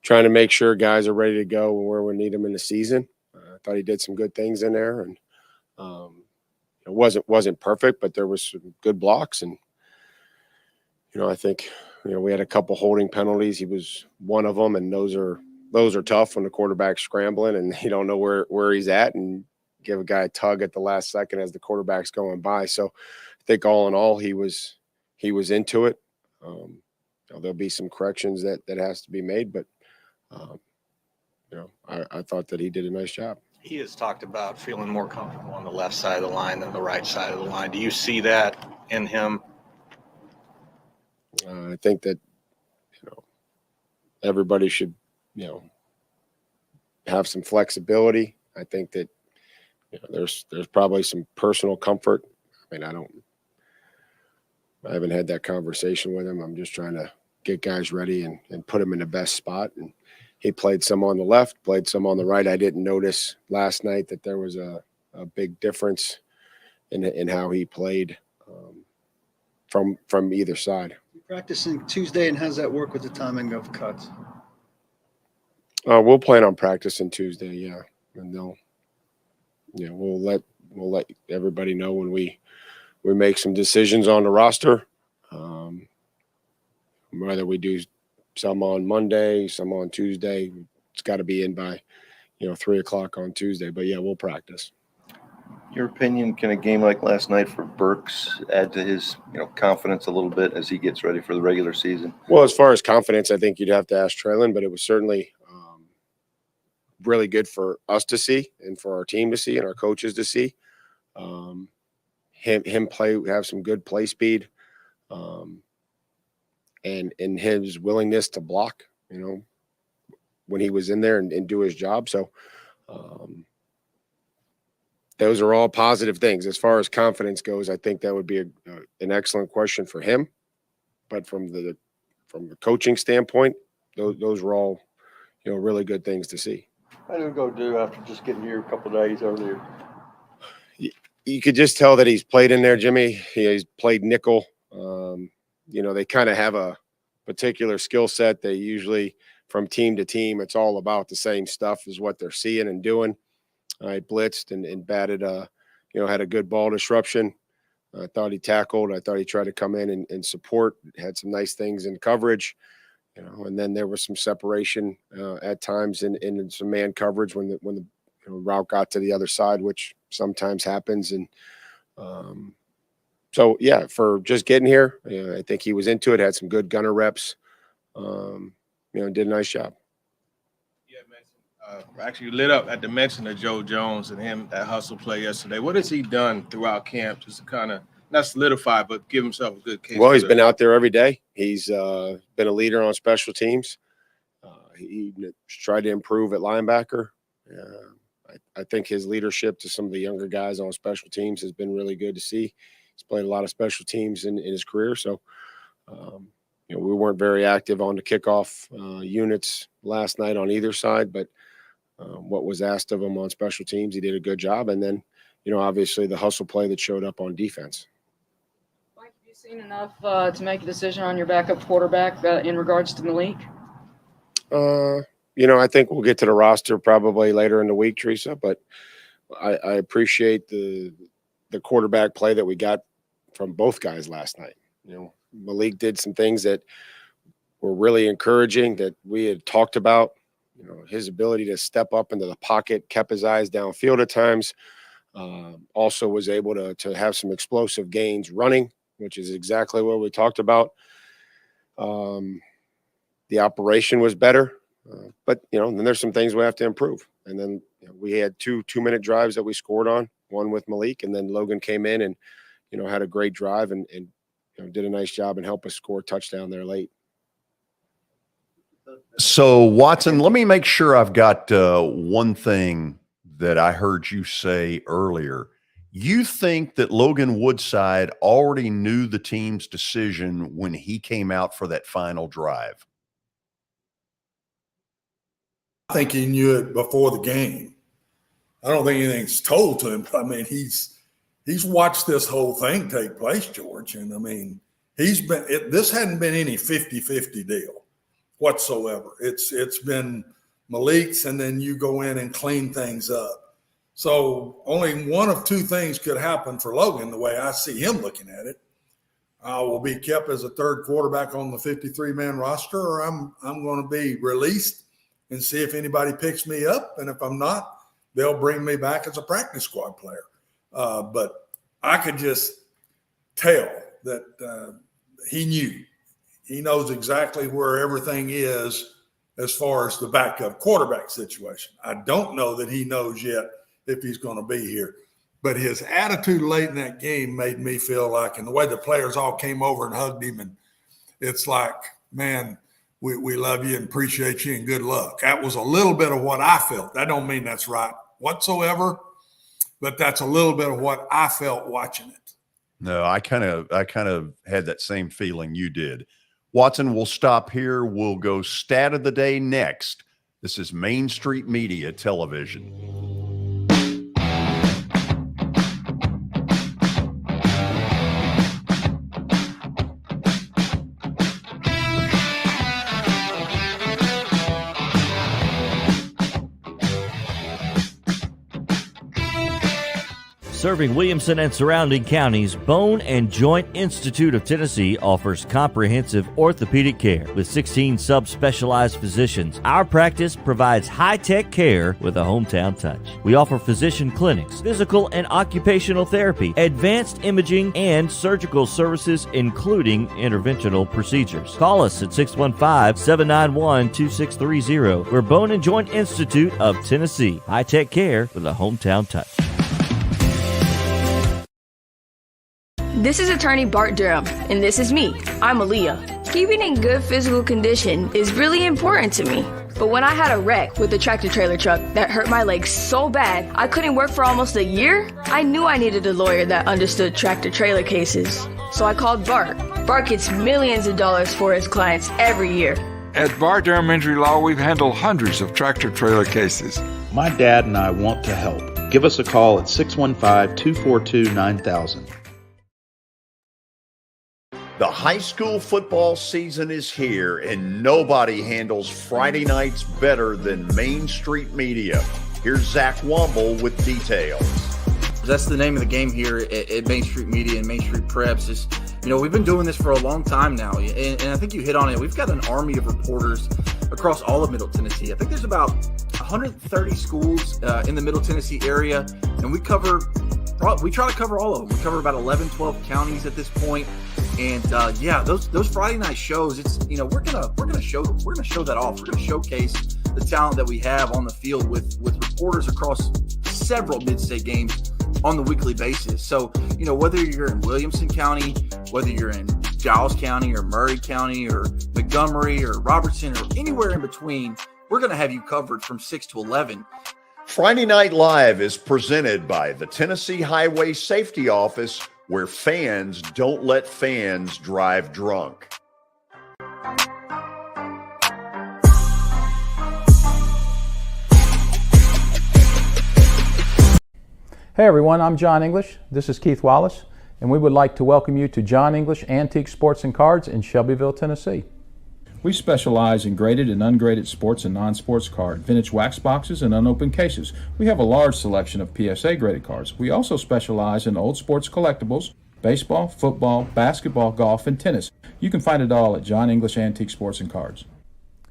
trying to make sure guys are ready to go where we need them in the season. I thought he did some good things in there, and it wasn't perfect, but there was some good blocks, and I think we had a couple holding penalties. He was one of them, and those are tough when the quarterback's scrambling and you don't know where he's at, and give a guy a tug at the last second as the quarterback's going by. So I think all in all, he was into it. There'll be some corrections that has to be made, but I thought that he did a nice job. He has talked about feeling more comfortable on the left side of the line than the right side of the line. Do you see that in him? I think that everybody should have some flexibility. I think that there's probably some personal comfort. I mean, I haven't had that conversation with him. I'm just trying to get guys ready and put them in the best spot. And he played some on the left, played some on the right. I didn't notice last night that there was a big difference in how he played from either side. Practicing Tuesday, and how's that work with the timing of cuts? We'll plan on practicing Tuesday, yeah, and we'll let everybody know when we make some decisions on the roster, whether we do some on Monday, some on Tuesday. It's got to be in by, 3 o'clock on Tuesday. But, yeah, we'll practice. Your opinion, can a game like last night for Burks add to his, confidence a little bit as he gets ready for the regular season? Well, as far as confidence, I think you'd have to ask Traylon, but it was certainly really good for us to see and for our team to see and our coaches to see. Him play, have some good play speed, and his willingness to block, when he was in there and do his job. So those are all positive things. As far as confidence goes, I think that would be an excellent question for him. But from the coaching standpoint, those were all, really good things to see. How do we go do after just getting here a couple of days earlier? You could just tell that he's played in there, Jimmy. He's played nickel. They kind of have a particular skill set. They usually, from team to team, it's all about the same stuff is what they're seeing and doing. I blitzed and batted, had a good ball disruption. I thought he tackled. I thought he tried to come in and support. Had some nice things in coverage, and then there was some separation at times in some man coverage when the route got to the other side, which sometimes happens. And so, yeah, for just getting here, I think he was into it, had some good gunner reps, did a nice job. Actually lit up at the mention of Joe Jones and him, that hustle play yesterday. What has he done throughout camp just to kind of not solidify, but give himself a good case? Well, he's been out there every day. He's been a leader on special teams. He tried to improve at linebacker. I think his leadership to some of the younger guys on special teams has been really good to see. He's played a lot of special teams in his career. So, we weren't very active on the kickoff units last night on either side, but what was asked of him on special teams, he did a good job. And then, obviously the hustle play that showed up on defense. Mike, have you seen enough to make a decision on your backup quarterback in regards to Malik? I think we'll get to the roster probably later in the week, Teresa, but I appreciate the quarterback play that we got from both guys last night. Malik did some things that were really encouraging that we had talked about. His ability to step up into the pocket, kept his eyes downfield at times. Also was able to have some explosive gains running, which is exactly what we talked about. The operation was better, but then there's some things we have to improve. And then we had two 2-minute drives that we scored on, one with Malik, and then Logan came in and had a great drive and did a nice job and helped us score a touchdown there late. So, Watson, let me make sure I've got one thing that I heard you say earlier. You think that Logan Woodside already knew the team's decision when he came out for that final drive? I think he knew it before the game. I don't think anything's told to him. I mean, he's watched this whole thing take place, George. And I mean, this hadn't been any 50-50 deal whatsoever. It's been Malik's, and then you go in and clean things up. So only one of two things could happen for Logan, the way I see him looking at it. I will be kept as a third quarterback on the 53-man roster, or I'm going to be released and see if anybody picks me up. And if I'm not, they'll bring me back as a practice squad player. But I could just tell that he knew. He knows exactly where everything is as far as the backup quarterback situation. I don't know that he knows yet if he's going to be here. But his attitude late in that game made me feel like, and the way the players all came over and hugged him, and it's like, man, we love you and appreciate you and good luck. That was a little bit of what I felt. That don't mean that's right whatsoever, but that's a little bit of what I felt watching it. No, I kind of had that same feeling you did. Watson, we'll stop here. We'll go stat of the day next. This is Main Street Media Television. Serving Williamson and surrounding counties, Bone and Joint Institute of Tennessee offers comprehensive orthopedic care with 16 subspecialized physicians. Our practice provides high-tech care with a hometown touch. We offer physician clinics, physical and occupational therapy, advanced imaging, and surgical services, including interventional procedures. Call us at 615-791-2630. We're Bone and Joint Institute of Tennessee. High-tech care with a hometown touch. This is attorney Bart Durham, and this is me. I'm Aaliyah. Keeping in good physical condition is really important to me. But when I had a wreck with a tractor-trailer truck that hurt my legs so bad I couldn't work for almost a year, I knew I needed a lawyer that understood tractor-trailer cases. So I called Bart. Bart gets millions of dollars for his clients every year. At Bart Durham Injury Law, we've handled hundreds of tractor-trailer cases. My dad and I want to help. Give us a call at 615-242-9000. The high school football season is here, and nobody handles Friday nights better than Main Street Media. Here's Zach Womble with details. That's the name of the game here at Main Street Media and Main Street Preps. Is, we've been doing this for a long time now, and I think you hit on it. We've got an army of reporters across all of Middle Tennessee. I think there's about 130 schools in the Middle Tennessee area, and we try to cover all of them. We cover about 11, 12 counties at this point. And those Friday night shows, it's we're gonna show that off. We're gonna showcase the talent that we have on the field with reporters across several mid-state games on the weekly basis. So whether you're in Williamson County, whether you're in Giles County or Murray County or Montgomery or Robertson or anywhere in between, we're gonna have you covered from 6 to 11. Friday Night Live is presented by the Tennessee Highway Safety Office, where fans don't let fans drive drunk. Hey everyone, I'm John English. This is Keith Wallace, and we would like to welcome you to John English Antique Sports and Cards in Shelbyville, Tennessee. We specialize in graded and ungraded sports and non-sports cards, vintage wax boxes, and unopened cases. We have a large selection of PSA graded cards. We also specialize in old sports collectibles, baseball, football, basketball, golf, and tennis. You can find it all at John English Antique Sports and Cards.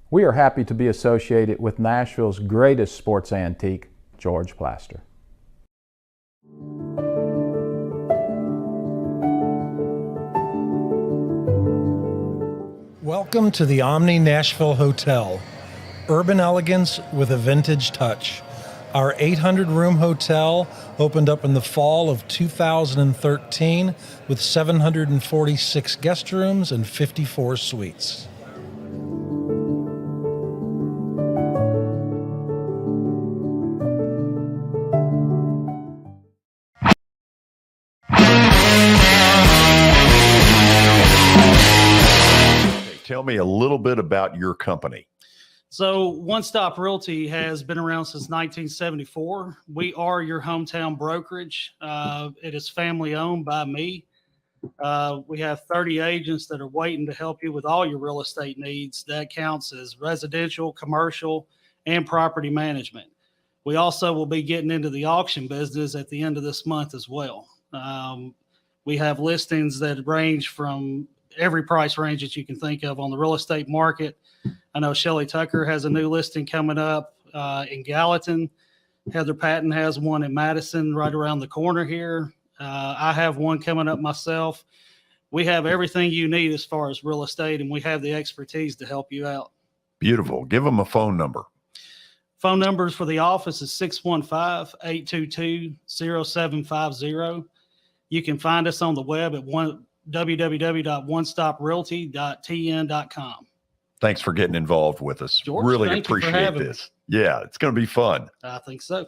We are happy to be associated with Nashville's greatest sports antique, George Plaster. Welcome to the Omni Nashville Hotel. Urban elegance with a vintage touch. Our 800-room hotel opened up in the fall of 2013 with 746 guest rooms and 54 suites. Tell me a little bit about your company. So One Stop Realty has been around since 1974. We are your hometown brokerage. It is family owned by me. We have 30 agents that are waiting to help you with all your real estate needs. That counts as residential, commercial, and property management. We also will be getting into the auction business at the end of this month as well. We have listings that range from every price range that you can think of on the real estate market. I know Shelly Tucker has a new listing coming up in Gallatin. Heather Patton has one in Madison right around the corner here. I have one coming up myself. We have everything you need as far as real estate, and we have the expertise to help you out. Beautiful. Give them a phone number. Phone numbers for the office is 615-822-0750. You can find us on the web at www.onestoprealty.tn.com. Thanks for getting involved with us. George, really appreciate this. Yeah, it's going to be fun. I think so.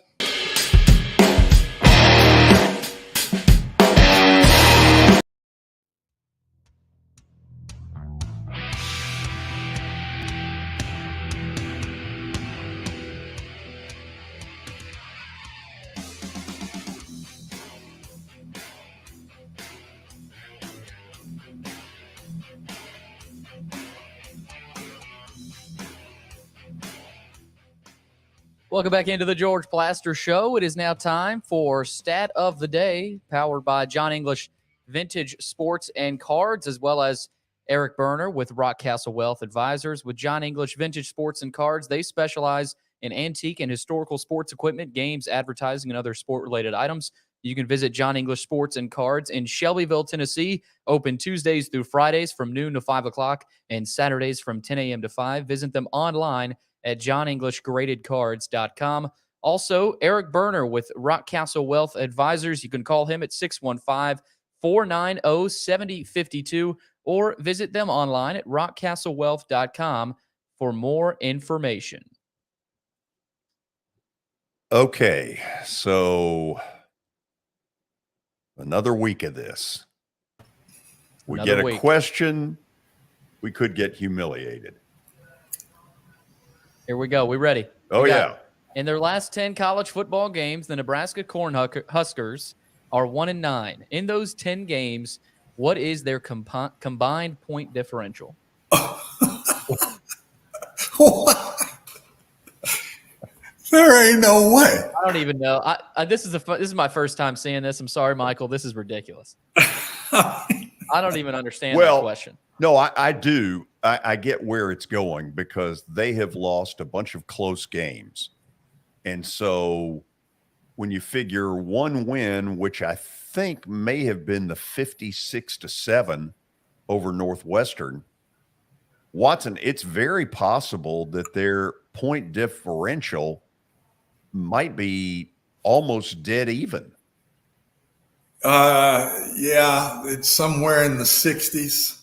Welcome back into the George Plaster Show. It is now time for Stat of the Day, powered by John English Vintage Sports and Cards, as well as Eric Berner with Rockcastle Wealth Advisors. With John English Vintage Sports and Cards, they specialize in antique and historical sports equipment, games, advertising, and other sport-related items. You can visit John English Sports and Cards in Shelbyville, Tennessee, open Tuesdays through Fridays from noon to 5 o'clock and Saturdays from 10 a.m. to 5. Visit them online at johnenglishgradedcards.com. Also, Eric Berner with Rockcastle Wealth Advisors. You can call him at 615-490-7052 or visit them online at rockcastlewealth.com for more information. Okay, so another week of this. We Another get a week. question, we could get humiliated. Here we go. We ready? Oh, We got yeah. it. In their last 10 college football games, the Nebraska Cornhuskers are 1-9. In those 10 games, what is their combined point differential? There ain't no way. I don't even know. This is my first time seeing this. I'm sorry, Michael. This is ridiculous. I don't even understand that question. No, I do. I get where it's going because they have lost a bunch of close games. And so when you figure one win, which I think may have been the 56-7 over Northwestern, Watson, it's very possible that their point differential might be almost dead even. Yeah, it's somewhere in the 60s,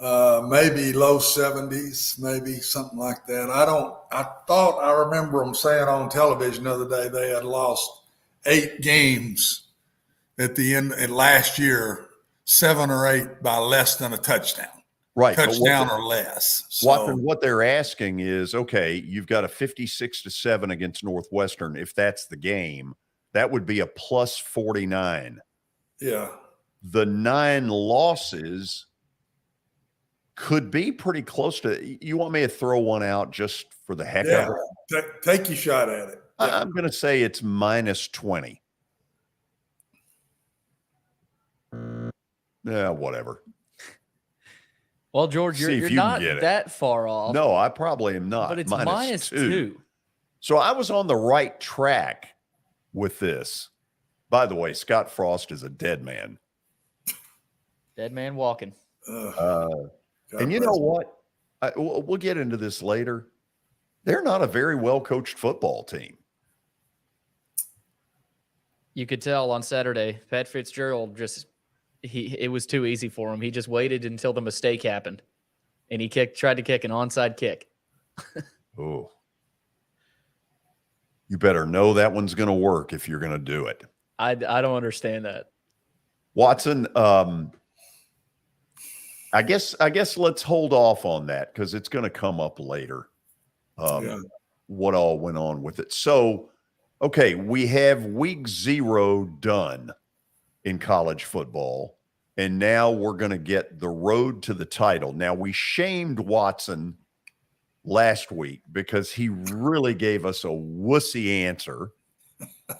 maybe low 70s, maybe something like that. I remember them saying on television the other day they had lost 8 games at the end last year, 7 or 8 by less than a touchdown. Right. Touchdown or less. What they're asking is, okay, you've got a 56-7 against Northwestern. If that's the game, that would be a plus 49. Yeah. The 9 losses could be pretty close to. You want me to throw one out just for the heck of it? Take your shot at it. Yeah. I'm going to say it's minus 20. Yeah, whatever. Well, George, you're not that far off. No, I probably am not. But it's minus 2. So I was on the right track with this. By the way, Scott Frost is a dead man. Dead man walking. And you know what? We'll get into this later. They're not a very well-coached football team. You could tell on Saturday, Pat Fitzgerald it was too easy for him. He just waited until the mistake happened, and he tried to kick an onside kick. Oh, you better know that one's going to work if you're going to do it. I don't understand that. Watson, I guess let's hold off on that because it's going to come up later. What all went on with it? So, okay, we have week 0 done in college football, and now we're going to get the road to the title. Now, we shamed Watson last week because he really gave us a wussy answer.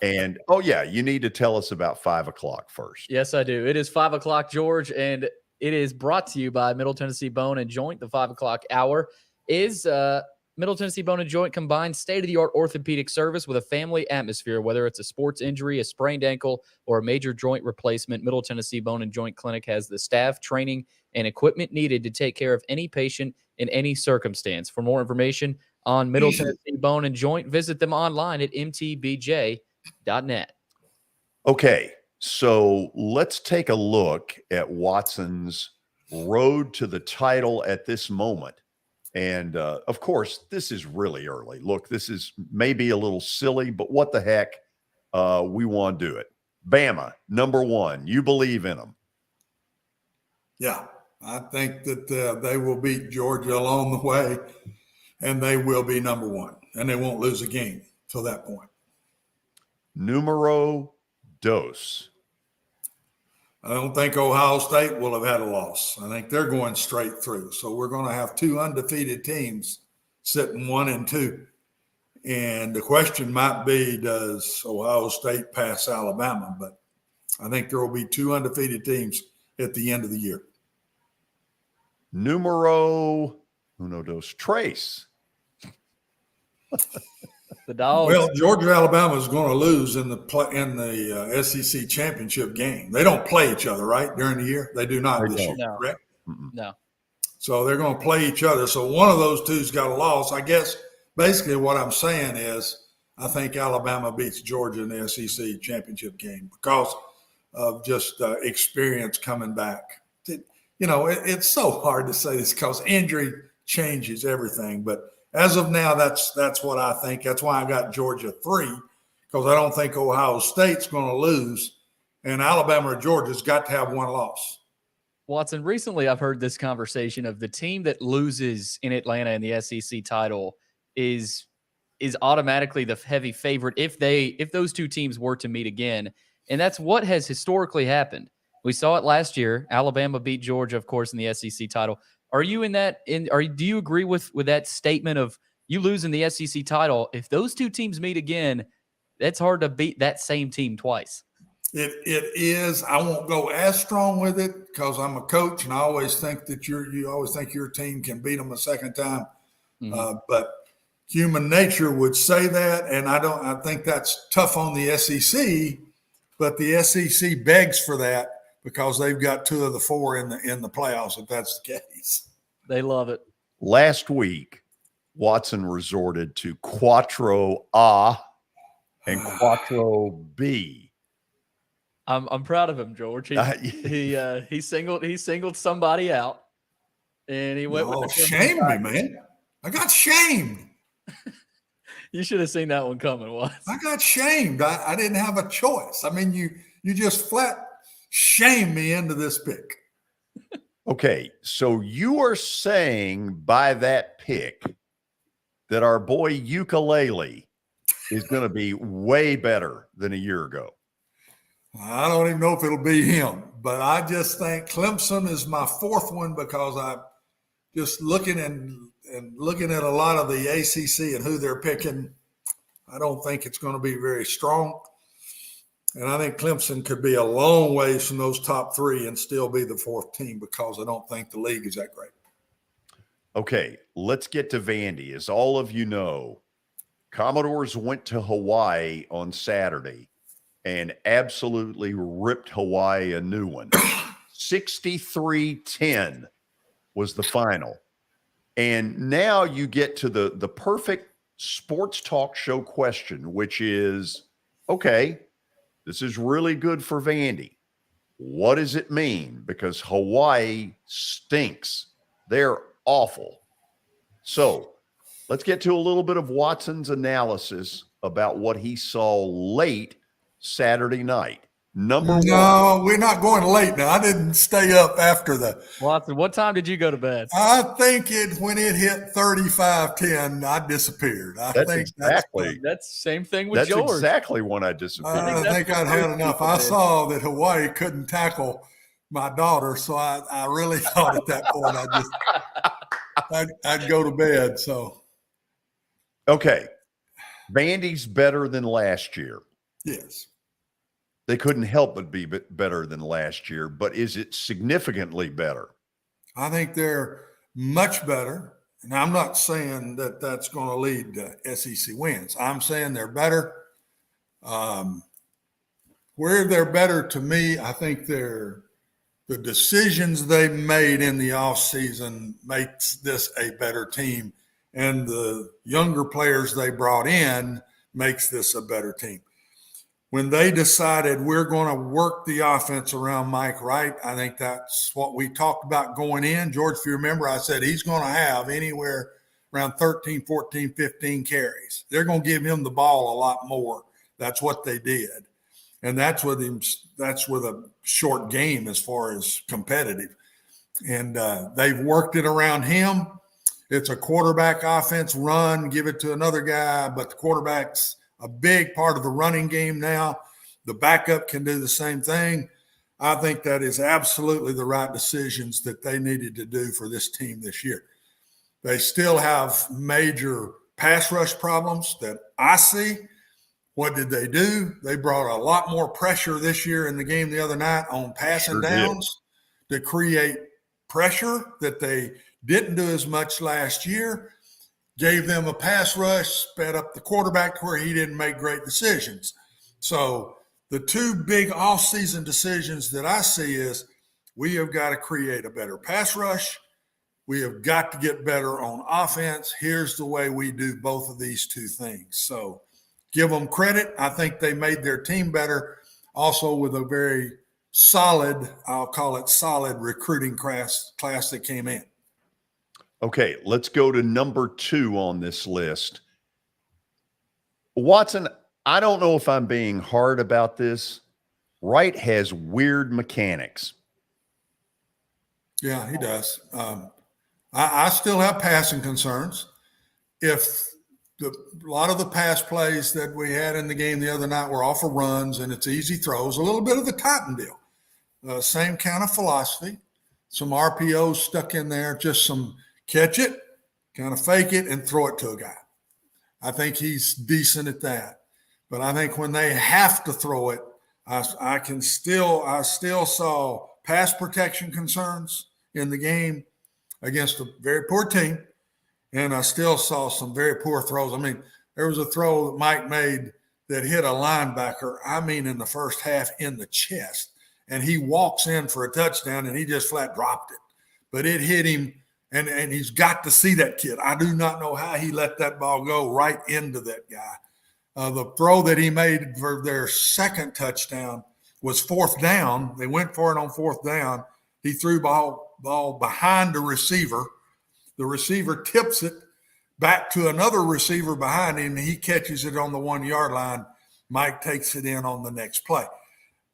And, oh, yeah, you need to tell us about 5 o'clock first. Yes, I do. It is 5 o'clock, George, and it is brought to you by Middle Tennessee Bone and Joint. The 5 o'clock hour is Middle Tennessee Bone and Joint combined state-of-the-art orthopedic service with a family atmosphere. Whether it's a sports injury, a sprained ankle, or a major joint replacement, Middle Tennessee Bone and Joint Clinic has the staff, training, and equipment needed to take care of any patient in any circumstance. For more information on Middle Tennessee Bone and Joint, visit them online at mtbj.net. Okay, so let's take a look at Watson's road to the title at this moment. And, of course, this is really early. Look, this is maybe a little silly, but what the heck? We want to do it. Bama, number 1. You believe in them. Yeah, I think that they will beat Georgia along the way, and they will be number 1, and they won't lose a game till that point. Numero dos. I don't think Ohio State will have had a loss. I think they're going straight through. So we're going to have 2 undefeated teams sitting 1 and 2 And the question might be, does Ohio State pass Alabama? But I think there will be 2 undefeated teams at the end of the year. Numero uno, dos, tres. The Dogs. Well, Georgia Alabama is going to lose in the SEC championship game. They don't play each other, right, during the year? They do not this year, correct? No. So they're going to play each other. So one of those two's got a loss. I guess basically what I'm saying is I think Alabama beats Georgia in the SEC championship game because of just experience coming back. It's so hard to say this because injury changes everything. But as of now, that's what I think. That's why I got Georgia 3, because I don't think Ohio State's going to lose, and Alabama or Georgia's got to have one loss. Watson, recently I've heard this conversation of the team that loses in Atlanta in the SEC title is automatically the heavy favorite if those two teams were to meet again. And that's what has historically happened. We saw it last year. Alabama beat Georgia, of course, in the SEC title. Are you do you agree with that statement of you lose in the SEC title? If those two teams meet again, it's hard to beat that same team twice. It is. I won't go as strong with it because I'm a coach and I always think that you always think your team can beat them a second time. But human nature would say that, and I think that's tough on the SEC. But the SEC begs for that because they've got 2 of the 4 in the playoffs. If that's the case, they love it. Last week, Watson resorted to Quattro A and Quattro B. I'm proud of him, George. He singled somebody out, and he went. Oh, shamed me, man! I got shamed. You should have seen that one coming, Watson. I got shamed. I didn't have a choice. I mean, you just flat shamed me into this pick. Okay, so you are saying by that pick that our boy Ukulele is going to be way better than a year ago. I don't even know if it'll be him, but I just think Clemson is my 4th one because I'm just looking at a lot of the ACC and who they're picking. I don't think it's going to be very strong. And I think Clemson could be a long ways from those top 3 and still be the 4th team because I don't think the league is that great. Okay, let's get to Vandy. As all of you know, Commodores went to Hawaii on Saturday and absolutely ripped Hawaii a new one. 63-10 was the final. And now you get to the perfect sports talk show question, which is, okay, this is really good for Vandy. What does it mean? Because Hawaii stinks. They're awful. So let's get to a little bit of Watson's analysis about what he saw late Saturday night. No, we're not going late now. I didn't stay up after the. Watson, what time did you go to bed? I think when it hit 35-10, I disappeared. That's the same thing with George. That's exactly when I disappeared. I think I'd had enough. I saw that Hawaii couldn't tackle my daughter, so I really thought at that point I'd go to bed. So, okay, Vandy's better than last year. Yes. They couldn't help but be better than last year, but is it significantly better? I think they're much better, and I'm not saying that that's going to lead to SEC wins. I'm saying they're better. Where they're better to me, I think the decisions they made in the offseason makes this a better team, and the younger players they brought in makes this a better team. When they decided we're going to work the offense around Mike Wright, I think that's what we talked about going in. George, if you remember, I said he's going to have anywhere around 13, 14, 15 carries. They're going to give him the ball a lot more. That's what they did. And that's with a short game as far as competitive. And they've worked it around him. It's a quarterback offense, run, give it to another guy, but the quarterback's a big part of the running game now. The backup can do the same thing. I think that is absolutely the right decisions that they needed to do for this team this year. They still have major pass rush problems that I see. What did they do? They brought a lot more pressure this year in the game the other night on passing downs to create pressure that they didn't do as much last year. Gave them a pass rush, sped up the quarterback to where he didn't make great decisions. So the two big off-season decisions that I see is we have got to create a better pass rush. We have got to get better on offense. Here's the way we do both of these two things. So give them credit. I think they made their team better, also with a very solid, I'll call it solid recruiting class that came in. Okay, let's go to number 2 on this list. Watson, I don't know if I'm being hard about this. Wright has weird mechanics. Yeah, he does. I still have passing concerns. If a lot of the pass plays that we had in the game the other night were off of runs and it's easy throws, a little bit of the Titan deal. Same kind of philosophy. Some RPOs stuck in there, just some catch it, kind of fake it, and throw it to a guy. I think he's decent at that. But I think when they have to throw it, I still saw pass protection concerns in the game against a very poor team. And I still saw some very poor throws. I mean, there was a throw that Mike made that hit a linebacker, in the first half in the chest. And he walks in for a touchdown, and he just flat dropped it. But it hit him, and he's got to see that kid. I do not know how he let that ball go right into that guy. The throw that he made for their second touchdown was 4th down. They went for it on 4th down. He threw ball behind the receiver. The receiver tips it back to another receiver behind him, and he catches it on the 1-yard line. Mike takes it in on the next play.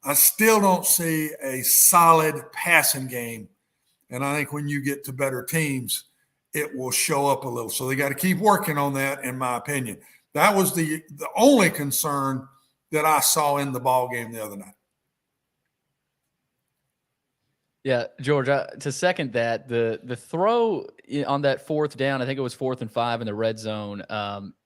I still don't see a solid passing game, and I think when you get to better teams, it will show up a little. So they got to keep working on that, in my opinion. That was the only concern that I saw in the ball game the other night. Yeah, George, to second that, the throw on that 4th down, I think it was 4th and 5 in the red zone.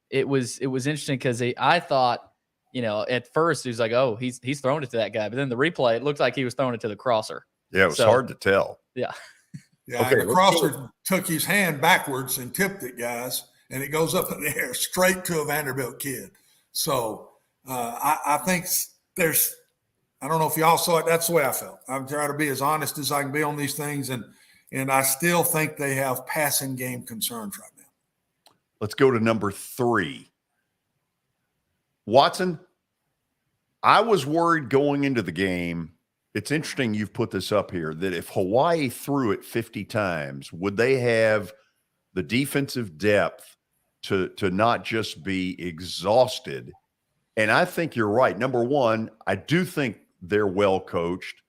It was interesting because I thought, at first he was like, oh, he's throwing it to that guy. But then the replay, it looked like he was throwing it to the crosser. Yeah, it was hard to tell. Yeah. Yeah, okay, the crosser took his hand backwards and tipped it, guys, and it goes up in the air straight to a Vanderbilt kid. So I think there's – I don't know if y'all saw it. That's the way I felt. I'm trying to be as honest as I can be on these things, and I still think they have passing game concerns right now. Let's go to number 3. Watson, I was worried going into the game. It's interesting you've put this up here, that if Hawaii threw it 50 times, would they have the defensive depth to not just be exhausted? And I think you're right. Number one, I do think they're well coached,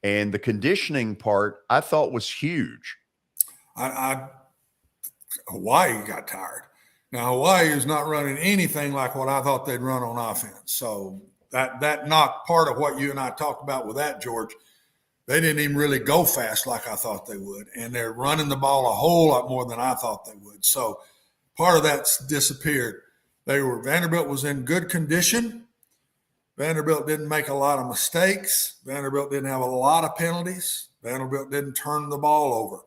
and the conditioning part I thought was huge. Hawaii got tired. Now Hawaii is not running anything like what I thought they'd run on offense. So that not part of what you and I talked about with that, George. They didn't even really go fast like I thought they would, and they're running the ball a whole lot more than I thought they would. So part of that's disappeared. Vanderbilt was in good condition. Vanderbilt didn't make a lot of mistakes. Vanderbilt didn't have a lot of penalties. Vanderbilt didn't turn the ball over.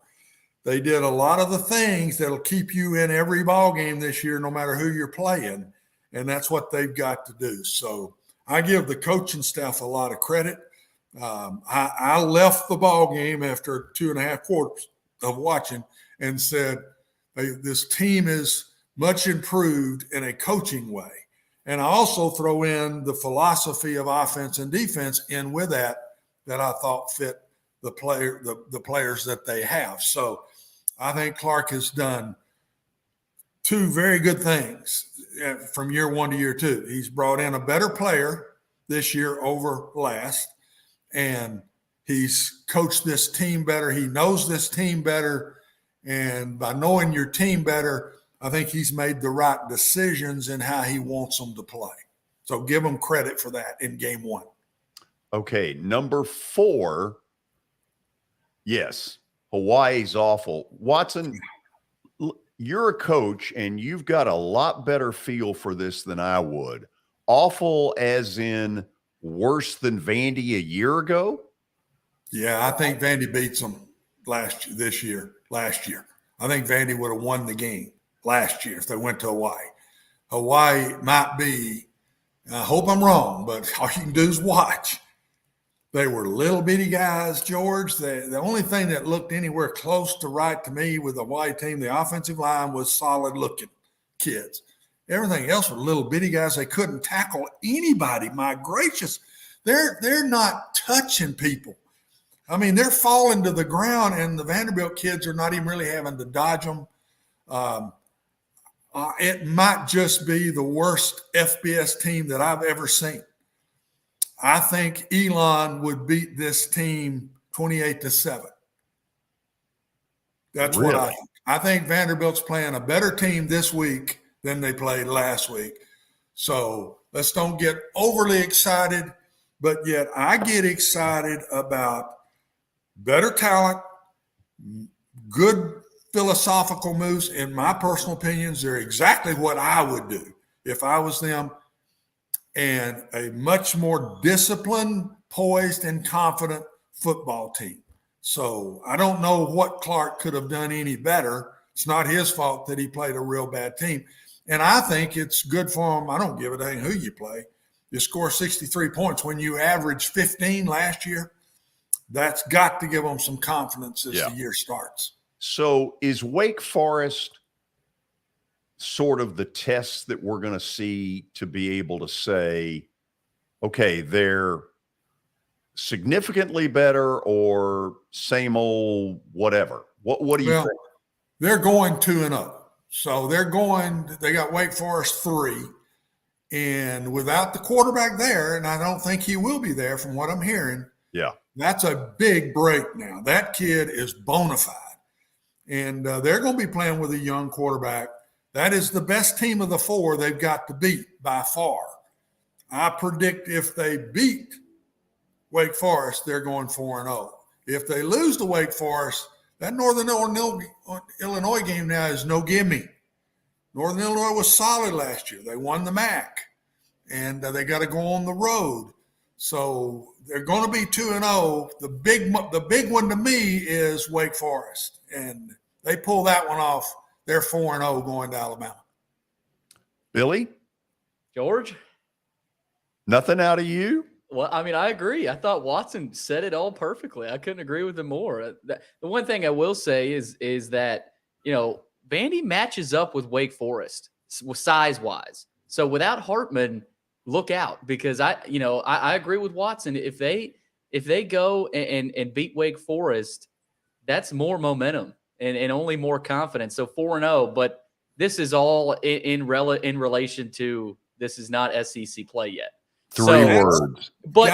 They did a lot of the things that'll keep you in every ball game this year, no matter who you're playing, and that's what they've got to do. So I give the coaching staff a lot of credit. I left the ball game after 2.5 quarters of watching and said, hey, this team is much improved in a coaching way. And I also throw in the philosophy of offense and defense in with that I thought fit the players that they have. So I think Clark has done 2 very good things from year 1 to year 2. He's brought in a better player this year over last, and he's coached this team better. He knows this team better, and by knowing your team better, I think he's made the right decisions in how he wants them to play. So give him credit for that in game 1. Okay, number 4, yes, Hawaii's awful. Watson, you're a coach and you've got a lot better feel for this than I would. Awful as in worse than Vandy a year ago? Yeah, I think Vandy beats them last year. I think Vandy would have won the game last year if they went to Hawaii. Hawaii might be, I hope I'm wrong, but all you can do is watch. They were little bitty guys, George. The only thing that looked anywhere close to right to me with the Hawaii team, the offensive line, was solid looking kids. Everything else were little bitty guys. They couldn't tackle anybody. My gracious, they're not touching people. I mean, they're falling to the ground, and the Vanderbilt kids are not even really having to dodge them. It might just be the worst FBS team that I've ever seen. I think Elon would beat this team 28-7. That's really? What I think Vanderbilt's playing a better team this week than they played last week. So let's don't get overly excited, but yet I get excited about better talent, good philosophical moves. In my personal opinions, they're exactly what I would do if I was them, and a much more disciplined, poised, and confident football team. So I don't know what Clark could have done any better. It's not his fault that he played a real bad team. And I think it's good for him. I don't give a dang who you play. You score 63 points when you averaged 15 last year. That's got to give them some confidence as the year starts. So is Wake Forest sort of the test that we're going to see to be able to say, okay, they're significantly better or same old whatever? What do you think? They're going 2-0. So they got Wake Forest 3. And without the quarterback there, and I don't think he will be there from what I'm hearing. Yeah. That's a big break now. That kid is bona fide. And they're going to be playing with a young quarterback. That is the best team of the 4 they've got to beat by far. I predict if they beat Wake Forest, they're going 4-0. If they lose to Wake Forest, that Northern Illinois game now is no gimme. Northern Illinois was solid last year. They won the MAC, and they got to go on the road. So they're going to be 2-0. The big one to me is Wake Forest, and they pull that one off. They're 4-0 going to Alabama. Billy? George? Nothing out of you? Well, I mean, I agree. I thought Watson said it all perfectly. I couldn't agree with him more. The one thing I will say is that, Vandy matches up with Wake Forest size-wise. So without Hartman, look out, because I agree with Watson. If they go and beat Wake Forest, that's more momentum and only more confidence. So 4-0, but this is all in relation to this is not SEC play yet. Three words. But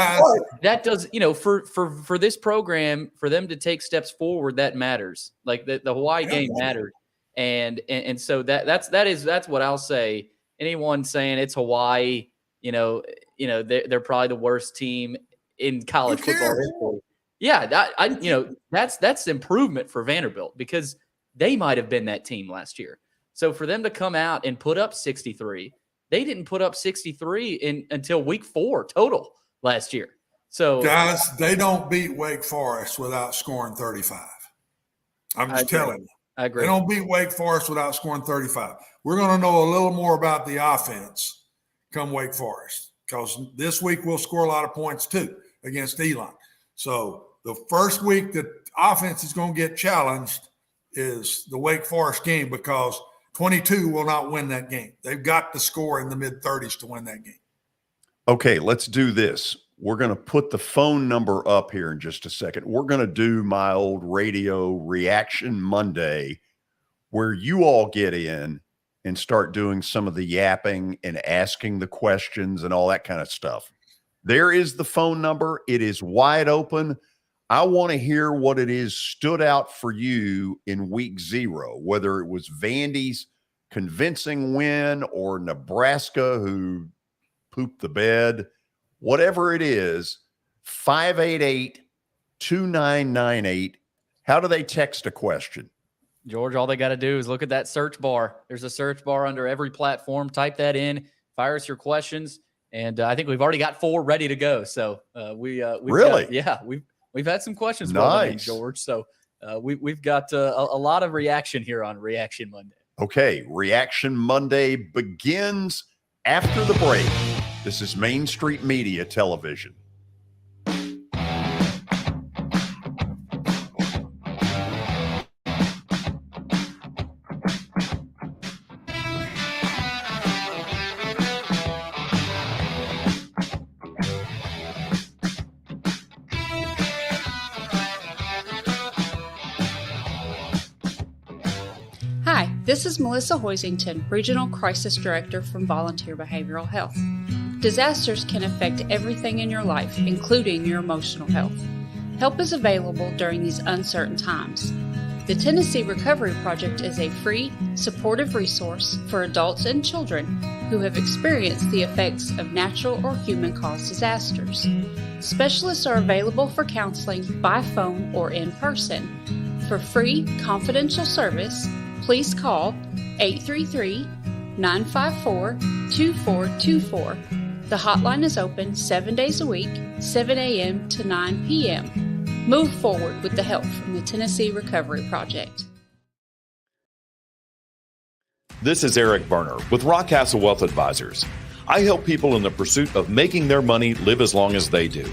that does, for this program, for them to take steps forward, that matters. Like the Hawaii game mattered. And so that's what I'll say. Anyone saying it's Hawaii, they're probably the worst team in college football history. Yeah, that's improvement for Vanderbilt because they might have been that team last year. So for them to come out and put up 63, they didn't put up 63 until week 4 total last year. So guys, they don't beat Wake Forest without scoring 35. I'm just telling you. I agree. They don't beat Wake Forest without scoring 35. We're going to know a little more about the offense come Wake Forest because this week we'll score a lot of points too against Elon. So the first week that offense is going to get challenged is the Wake Forest game because 22 will not win that game. They've got to score in the mid-30s to win that game. Okay, let's do this. We're going to put the phone number up here in just a second. We're going to do my old radio reaction Monday where you all get in and start doing some of the yapping and asking the questions and all that kind of stuff. There is the phone number. It is wide open. I want to hear what it is stood out for you in week 0, whether it was Vandy's convincing win or Nebraska who pooped the bed. Whatever it is, 588-2998. How do they text a question? George, all they got to do is look at that search bar. There's a search bar under every platform. Type that in, fire us your questions. And I think we've already got 4 ready to go. So we've had some questions. Nice, George. So we've got a lot of reaction here on Reaction Monday. Okay, Reaction Monday begins after the break. This is Main Street Media Television. Hi, this is Melissa Hoisington, Regional Crisis Director from Volunteer Behavioral Health. Disasters can affect everything in your life, including your emotional health. Help is available during these uncertain times. The Tennessee Recovery Project is a free, supportive resource for adults and children who have experienced the effects of natural or human-caused disasters. Specialists are available for counseling by phone or in person. For free, confidential service, please call 833-954-2424. The hotline is open 7 days a week, 7 a.m. to 9 p.m. Move forward with the help from the Tennessee Recovery Project. This is Eric Berner with Rockcastle Wealth Advisors. I help people in the pursuit of making their money live as long as they do.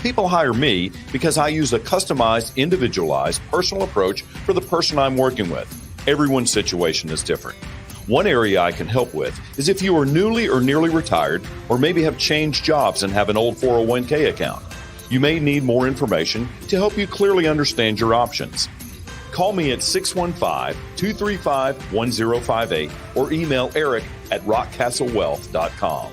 People hire me because I use a customized, individualized, personal approach for the person I'm working with. Everyone's situation is different. One area I can help with is if you are newly or nearly retired, or maybe have changed jobs and have an old 401k account. You may need more information to help you clearly understand your options. Call me at 615-235-1058 or email eric@rockcastlewealth.com.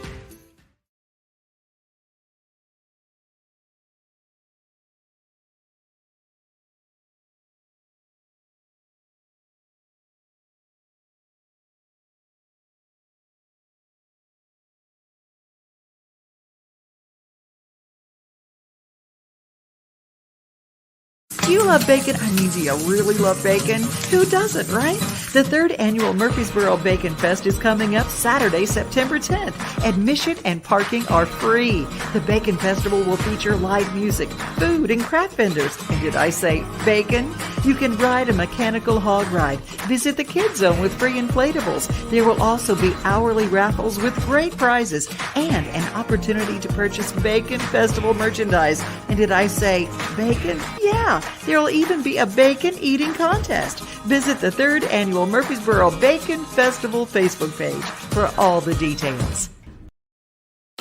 Do you love bacon? I mean, do you really love bacon? Who doesn't, right? The 3rd annual Murfreesboro Bacon Fest is coming up Saturday, September 10th. Admission and parking are free. The Bacon Festival will feature live music, food, and craft vendors. And did I say bacon? You can ride a mechanical hog ride. Visit the Kids Zone with free inflatables. There will also be hourly raffles with great prizes and an opportunity to purchase Bacon Festival merchandise. And did I say bacon? Yeah. There will even be a bacon eating contest. Visit the 3rd annual Murfreesboro Bacon Festival Facebook page for all the details.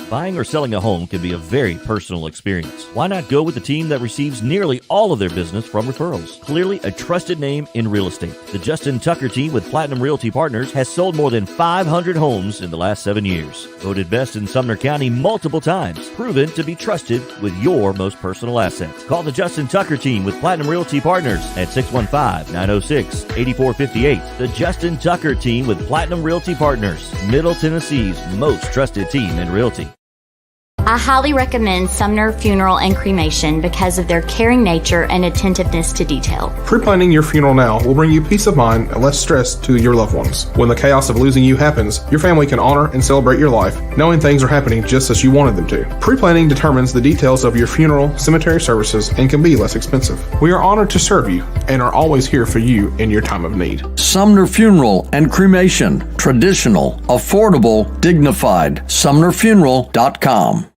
Buying or selling a home can be a very personal experience. Why not go with the team that receives nearly all of their business from referrals? Clearly a trusted name in real estate. The Justin Tucker team with Platinum Realty Partners has sold more than 500 homes in the last 7 years. Voted best in Sumner County multiple times. Proven to be trusted with your most personal assets. Call the Justin Tucker team with Platinum Realty Partners at 615-906-8458. The Justin Tucker team with Platinum Realty Partners, Middle Tennessee's most trusted team in realty. I highly recommend Sumner Funeral and Cremation because of their caring nature and attentiveness to detail. Pre-planning your funeral now will bring you peace of mind and less stress to your loved ones. When the chaos of losing you happens, your family can honor and celebrate your life, knowing things are happening just as you wanted them to. Pre-planning determines the details of your funeral, cemetery services, and can be less expensive. We are honored to serve you and are always here for you in your time of need. Sumner Funeral and Cremation. Traditional, affordable, dignified. SumnerFuneral.com.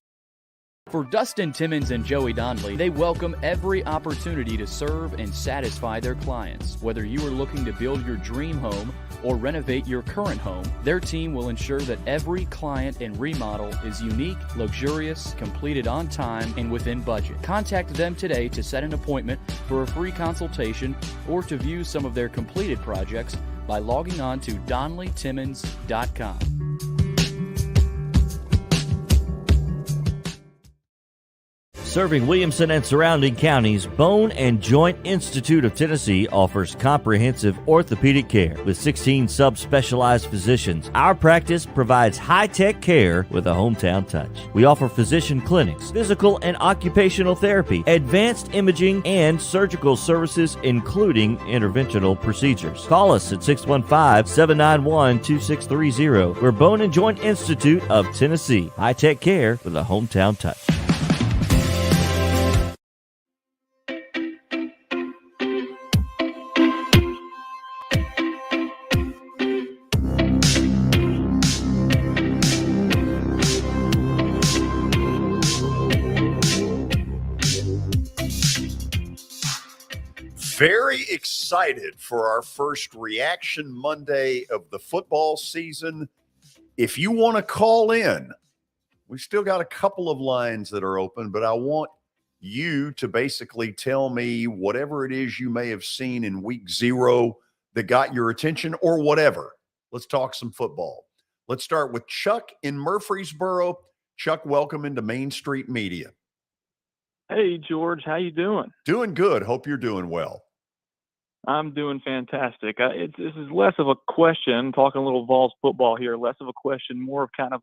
For Dustin Timmons and Joey Donnelly, they welcome every opportunity to serve and satisfy their clients. Whether you are looking to build your dream home or renovate your current home, their team will ensure that every client and remodel is unique, luxurious, completed on time, and within budget. Contact them today to set an appointment for a free consultation or to view some of their completed projects by logging on to DonnellyTimmons.com. Serving Williamson and surrounding counties, Bone and Joint Institute of Tennessee offers comprehensive orthopedic care with 16 subspecialized physicians. Our practice provides high-tech care with a hometown touch. We offer physician clinics, physical and occupational therapy, advanced imaging, and surgical services, including interventional procedures. Call us at 615-791-2630. We're Bone and Joint Institute of Tennessee. High-tech care with a hometown touch. Very excited for our first Reaction Monday of the football season. If you want to call in, we still got a couple of lines that are open, but I want you to basically tell me whatever it is you may have seen in week 0 that got your attention or whatever. Let's talk some football. Let's start with Chuck in Murfreesboro. Chuck, welcome into Main Street Media. Hey, George. How you doing? Doing good. Hope you're doing well. I'm doing fantastic. This is less of a question, talking a little Vols football here, less of a question, more of kind of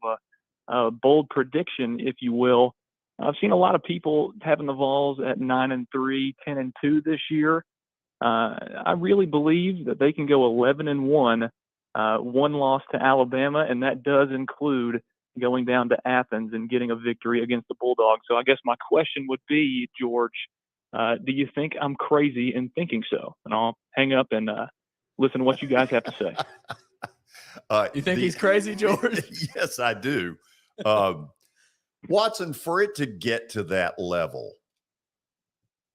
a bold prediction, if you will. I've seen a lot of people having the Vols at 9-3, 10-2 this year. I really believe that they can go 11-1, one loss to Alabama, and that does include going down to Athens and getting a victory against the Bulldogs. So I guess my question would be, George, do you think I'm crazy in thinking so? And I'll hang up and listen to what you guys have to say. You think he's crazy, George? Yes, I do. Watson, for it to get to that level,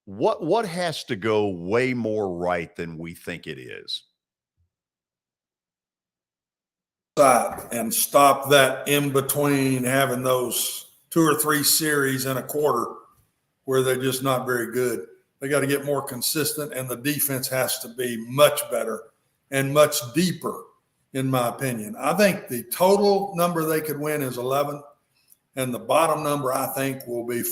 what has to go way more right than we think it is? And stop that in between, having those 2 or 3 series in a quarter where they're just not very good. They got to get more consistent, and the defense has to be much better and much deeper, in my opinion. I think the total number they could win is 11, and the bottom number I think will be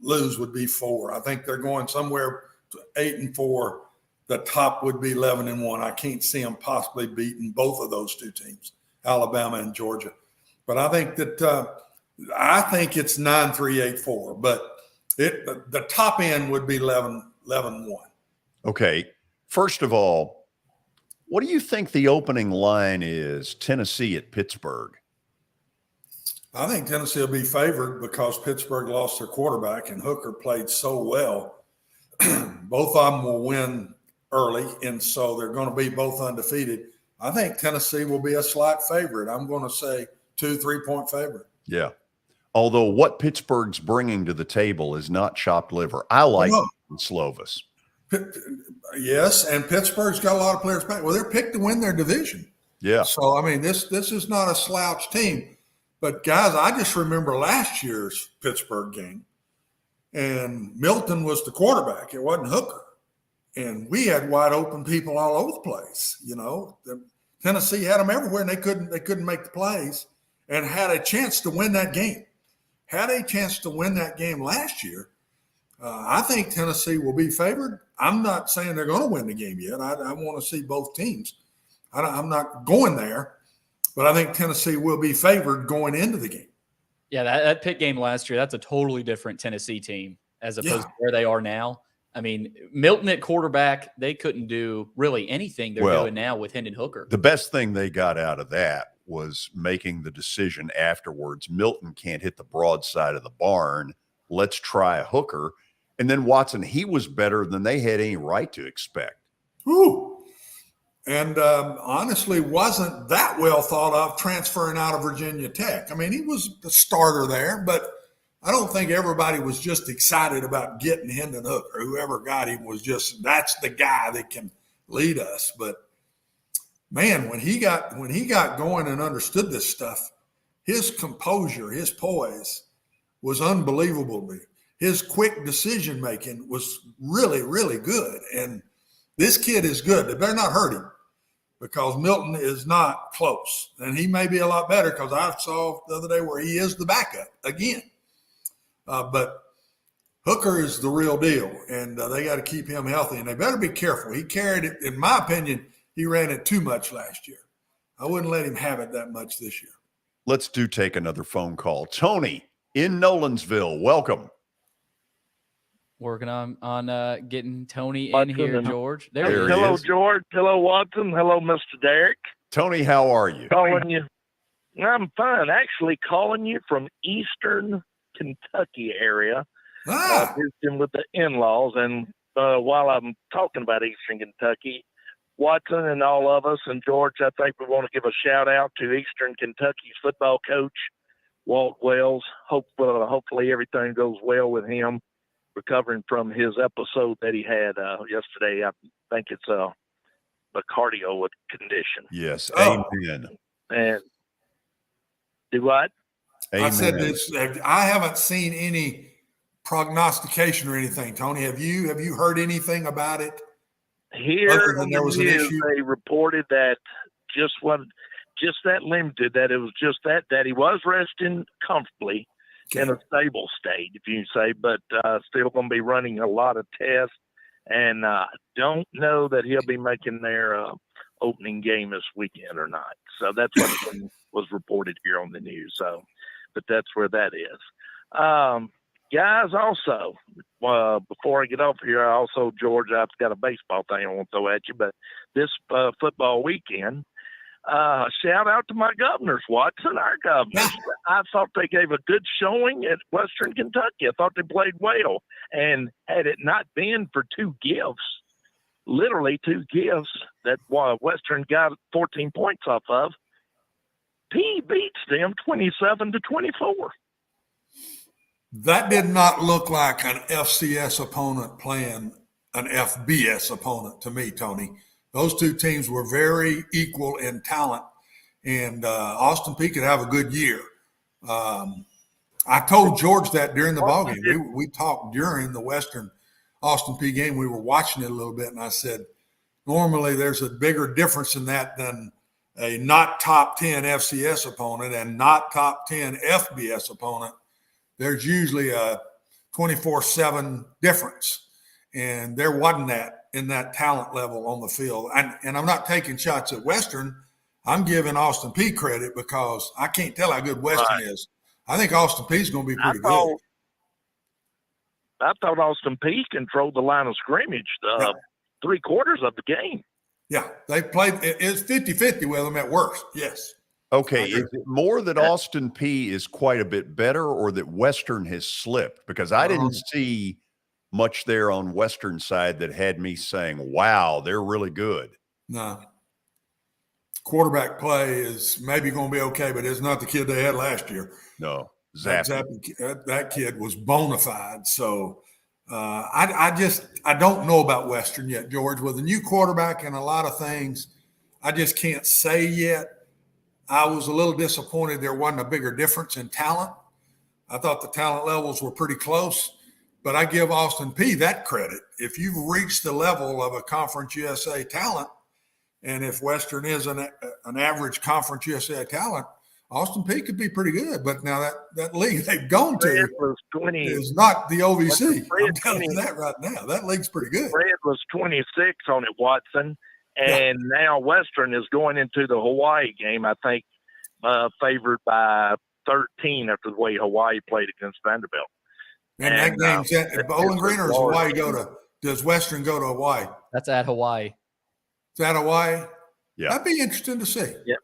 lose would be 4. I think they're going somewhere to 8-4. The top would be 11-1. I can't see them possibly beating both of those 2 teams, Alabama and Georgia. But I think that I think it's 9-3, 8-4. But the top end would be 11-1. Okay. First of all, what do you think the opening line is? Tennessee at Pittsburgh. I think Tennessee will be favored because Pittsburgh lost their quarterback and Hooker played so well. Both of them will win early, and so they're going to be both undefeated. I think Tennessee will be a slight favorite. I'm going to say 2-3 point favorite. Yeah. Although what Pittsburgh's bringing to the table is not chopped liver. I like Slovis. Yes, and Pittsburgh's got a lot of players back. Well, they're picked to win their division. Yeah. So, I mean, this is not a slouch team. But, guys, I just remember last year's Pittsburgh game, and Milton was the quarterback. It wasn't Hooker. And we had wide open people all over the place. You know, Tennessee had them everywhere, and they couldn't make the plays, and had a chance to win that game. Had a chance to win that game last year. I think Tennessee will be favored. I'm not saying they're going to win the game yet. I want to see both teams. I'm not going there, but I think Tennessee will be favored going into the game. Yeah, that Pitt game last year, that's a totally different Tennessee team as opposed to where they are now. I mean, Milton at quarterback, they couldn't do really anything they're doing now with Hendon Hooker. The best thing they got out of that was making the decision afterwards. Milton can't hit the broadside of the barn. Let's try a Hooker. And then Watson, he was better than they had any right to expect. Ooh. And honestly, wasn't that well thought of transferring out of Virginia Tech. I mean, he was the starter there, but I don't think everybody was just excited about getting Hendon Hooker. Whoever got him was just, that's the guy that can lead us. But man, when he got going and understood this stuff, his composure, his poise was unbelievable to me. His quick decision making was really, really good. And this kid is good. They better not hurt him because Milton is not close. And he may be a lot better because I saw the other day where he is the backup again. But Hooker is the real deal, and they got to keep him healthy, and they better be careful. He carried it, in my opinion, he ran it too much last year. I wouldn't let him have it that much this year. Let's take another phone call. Tony in Nolensville, welcome. Working on getting Tony in here, George. There he is. Hello, George. Hello, Watson. Hello, Mr. Derek. Tony, how are you? Calling you. I'm fine. Actually, calling you from Eastern Kentucky area. Visiting with the in-laws. And while I'm talking about Eastern Kentucky, Watson and all of us, and George, I think we want to give a shout-out to Eastern Kentucky's football coach, Walt Wells. Hopefully everything goes well with him, recovering from his episode that he had yesterday. I think it's a cardio condition. Yes, amen. And do what? Amen. I said this. I haven't seen any prognostication or anything. Tony, have you heard anything about it? Here other than there was an issue? They reported that just that limited, that it was just that he was resting comfortably in a stable state, if you say, but still going to be running a lot of tests, and don't know that he'll be making their opening game this weekend or not. So that's what was reported here on the news. So, but that's where that is. Guys, also, before I get off here, George, I've got a baseball thing I want to throw at you, but this football weekend, shout out to my governors, Watson, our governors. I thought they gave a good showing at Western Kentucky. I thought they played well. And had it not been for literally two gifts that Western got 14 points off of, P beats them 27-24. That did not look like an FCS opponent playing an FBS opponent to me, Tony. Those two teams were very equal in talent, and Austin Peay could have a good year. I told George that during the ballgame. We talked during the Western Austin Peay game. We were watching it a little bit, and I said, normally there's a bigger difference in that than a not top 10 FCS opponent and not top 10 FBS opponent. There's usually a 24/7 difference, and there wasn't that in that talent level on the field. And I'm not taking shots at Western. I'm giving Austin Peay credit because I can't tell how good Western is. I think Austin Peay is going to be pretty good. I thought Austin Peay controlled the line of scrimmage 3/4 of the game. Yeah, they played. It's 50-50 with them at worst. Yes. Okay, is it more that Austin Peay is quite a bit better or that Western has slipped? Because I didn't see much there on Western side that had me saying, wow, they're really good. No. Quarterback play is maybe going to be okay, but it's not the kid they had last year. No. That kid was bona fide. So I don't know about Western yet, George. With a new quarterback and a lot of things, I just can't say yet. I was a little disappointed there wasn't a bigger difference in talent. I thought the talent levels were pretty close, but I give Austin Peay that credit. If you've reached the level of a Conference USA talent, and if Western is an average Conference USA talent, Austin Peay could be pretty good. But now that league they've gone to is not the OVC. I'm telling you that right now. That league's pretty good. Fred was 26 on it, Watson. And now Western is going into the Hawaii game, I think, favored by 13 after the way Hawaii played against Vanderbilt. And that game's at Bowling Green, or does Hawaii does Western go to Hawaii? That's at Hawaii. Is that Hawaii? Yeah. That'd be interesting to see. Yeah.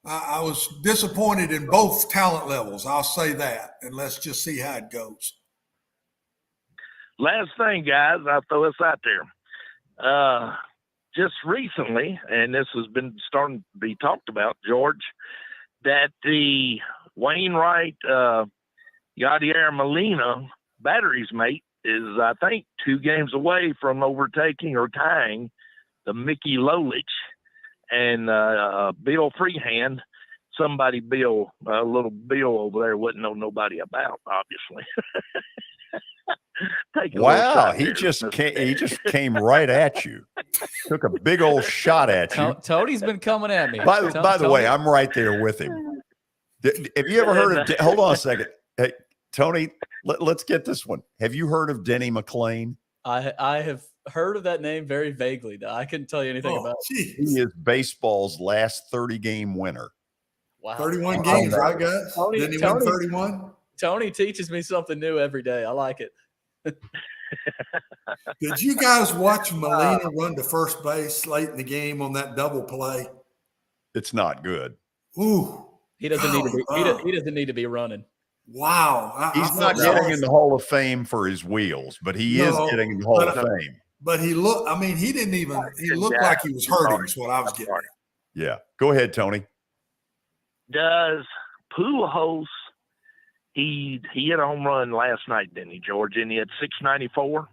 I was disappointed in both talent levels. I'll say that, and let's just see how it goes. Last thing, guys, I'll throw this out there. Just recently, and this has been starting to be talked about, George, that the Wainwright Yadier Molina batteries mate is, I think, 2 games away from overtaking or tying the Mickey Lolich and Bill Freehand. A little Bill over there wouldn't know nobody about, obviously. Wow, he just came right at you. Took a big old shot at you. Tony's been coming at me. By the way, I'm right there with him. Have you ever heard of – hold on a second. Hey, Tony, let's get this one. Have you heard of Denny McClain? I have heard of that name very vaguely. Though. I couldn't tell you anything about it. He is baseball's last 30-game winner. Wow. 31 games, right, guys? Didn't he win 31? Tony teaches me something new every day. I like it. Did you guys watch Molina run to first base late in the game on that double play? It's not good. Ooh. He doesn't need to be. He doesn't need to be running. Wow. He's not getting in the Hall of Fame for his wheels, but he is getting in the Hall of Fame. But he looked, I mean, he looked like he was hurting is what I was getting at. Yeah. Go ahead, Tony. Does Pujols, he hit a home run last night, didn't he, George? And he had 694.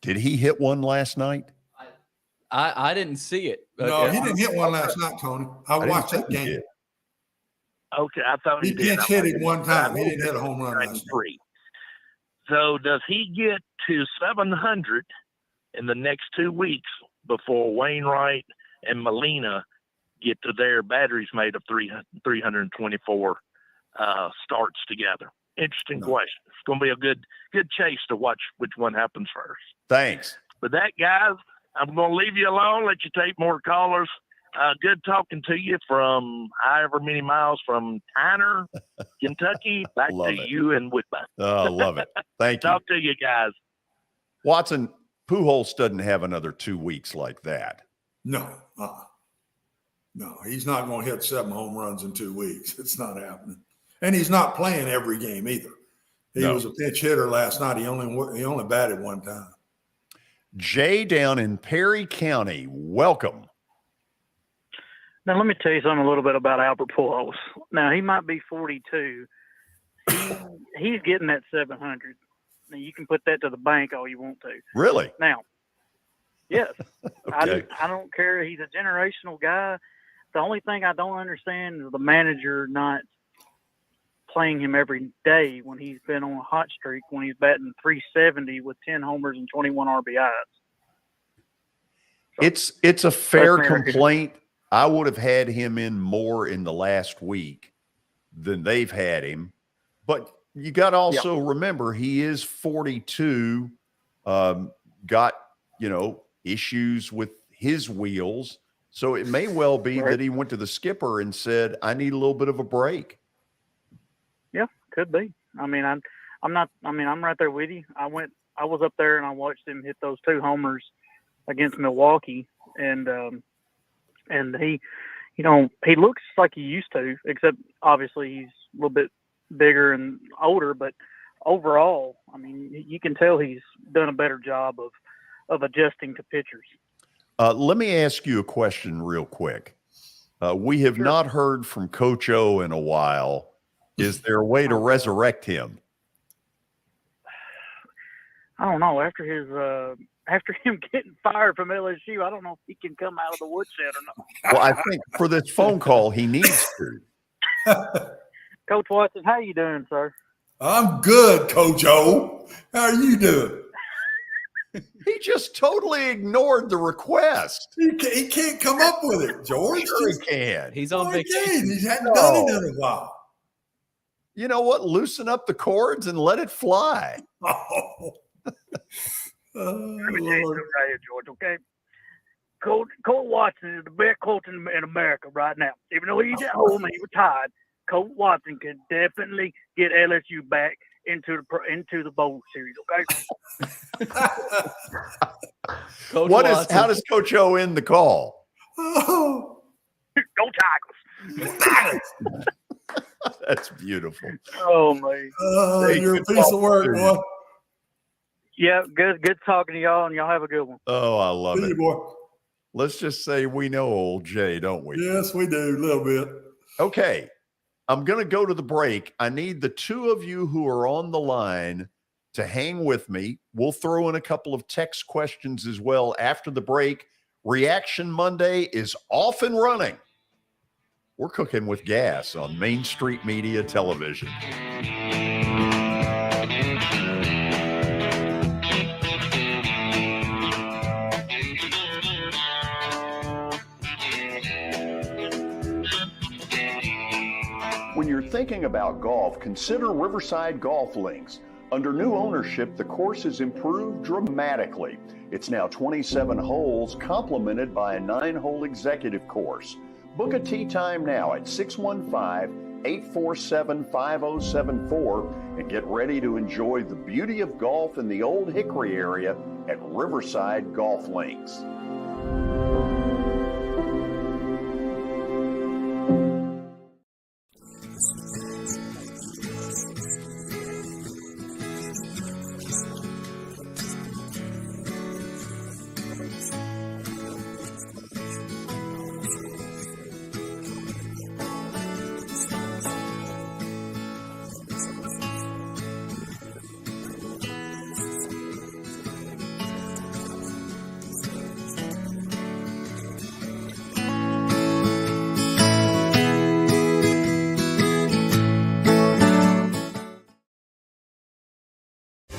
Did he hit one last night? I didn't see it. No, he didn't hit one last night, Tony. I watched that game. Okay, I thought he did. He hit it one time. He didn't hit a home run last night. So does he get to 700 in the next 2 weeks before Wainwright and Molina get to their batteries made of 324 starts together? Interesting question. It's going to be a good chase to watch which one happens first. Thanks. With that, guys, I'm going to leave you alone, let you take more callers. Good talking to you from however many miles from Tyner, Kentucky, back to you and Woodbine. Oh, love it. Thank you. Talk to you guys. Watson, Pujols doesn't have another 2 weeks like that. No. No, he's not going to hit 7 home runs in 2 weeks. It's not happening. And he's not playing every game either. He was a pinch hitter last night. He only batted one time. Jay down in Perry County, welcome. Now, let me tell you something a little bit about Albert Pujols. Now, he might be 42. He's getting that 700. Now, you can put that to the bank all you want to. Really? Now, yes. Okay. I don't care. He's a generational guy. The only thing I don't understand is the manager not playing him every day when he's been on a hot streak, when he's batting 370 with 10 homers and 21 RBIs. So, it's a fair complaint. I would have had him in more in the last week than they've had him. But you got to also remember he is 42, got, issues with his wheels. So it may well be that he went to the skipper and said, I need a little bit of a break. Yeah, could be. I mean, I'm right there with you. I was up there and I watched him hit those 2 homers against Milwaukee, and he, he looks like he used to, except obviously he's a little bit bigger and older, but overall, I mean, you can tell he's done a better job of adjusting to pitchers. Let me ask you a question real quick. We have not heard from Coach O in a while. Is there a way to resurrect him? I don't know. After him getting fired from LSU, I don't know if he can come out of the woodshed or not. Well, I think for this phone call, he needs to. Coach Watson, how you doing, sir? I'm good, Coach O. How are you doing? He just totally ignored the request. He can't come up with it, George. Sure he can. He's on vacation. He hadn't done it in a while. You know what? Loosen up the cords and let it fly. Let me tell you something right here, George, okay? Coach Watson is the best coach in America right now. Even though he's at home and he retired, Coach Watson can definitely get LSU back into the bowl series, okay? How does Coach O end the call? Go Tigers. That's beautiful. Oh, man. You're a piece of work, boy. Yeah, good talking to y'all, and y'all have a good one. Oh, I love See it. you, boy. Let's just say we know old Jay, don't we? Yes, we do, a little bit. Okay. I'm going to go to the break. I need the 2 of you who are on the line to hang with me. We'll throw in a couple of text questions as well after the break. Reaction Monday is off and running. We're cooking with gas on Main Street Media Television. When you're thinking about golf, consider Riverside Golf Links. Under new ownership, the course has improved dramatically. It's now 27 holes, complemented by a 9-hole executive course. Book a tee time now at 615-847-5074 and get ready to enjoy the beauty of golf in the Old Hickory area at Riverside Golf Links.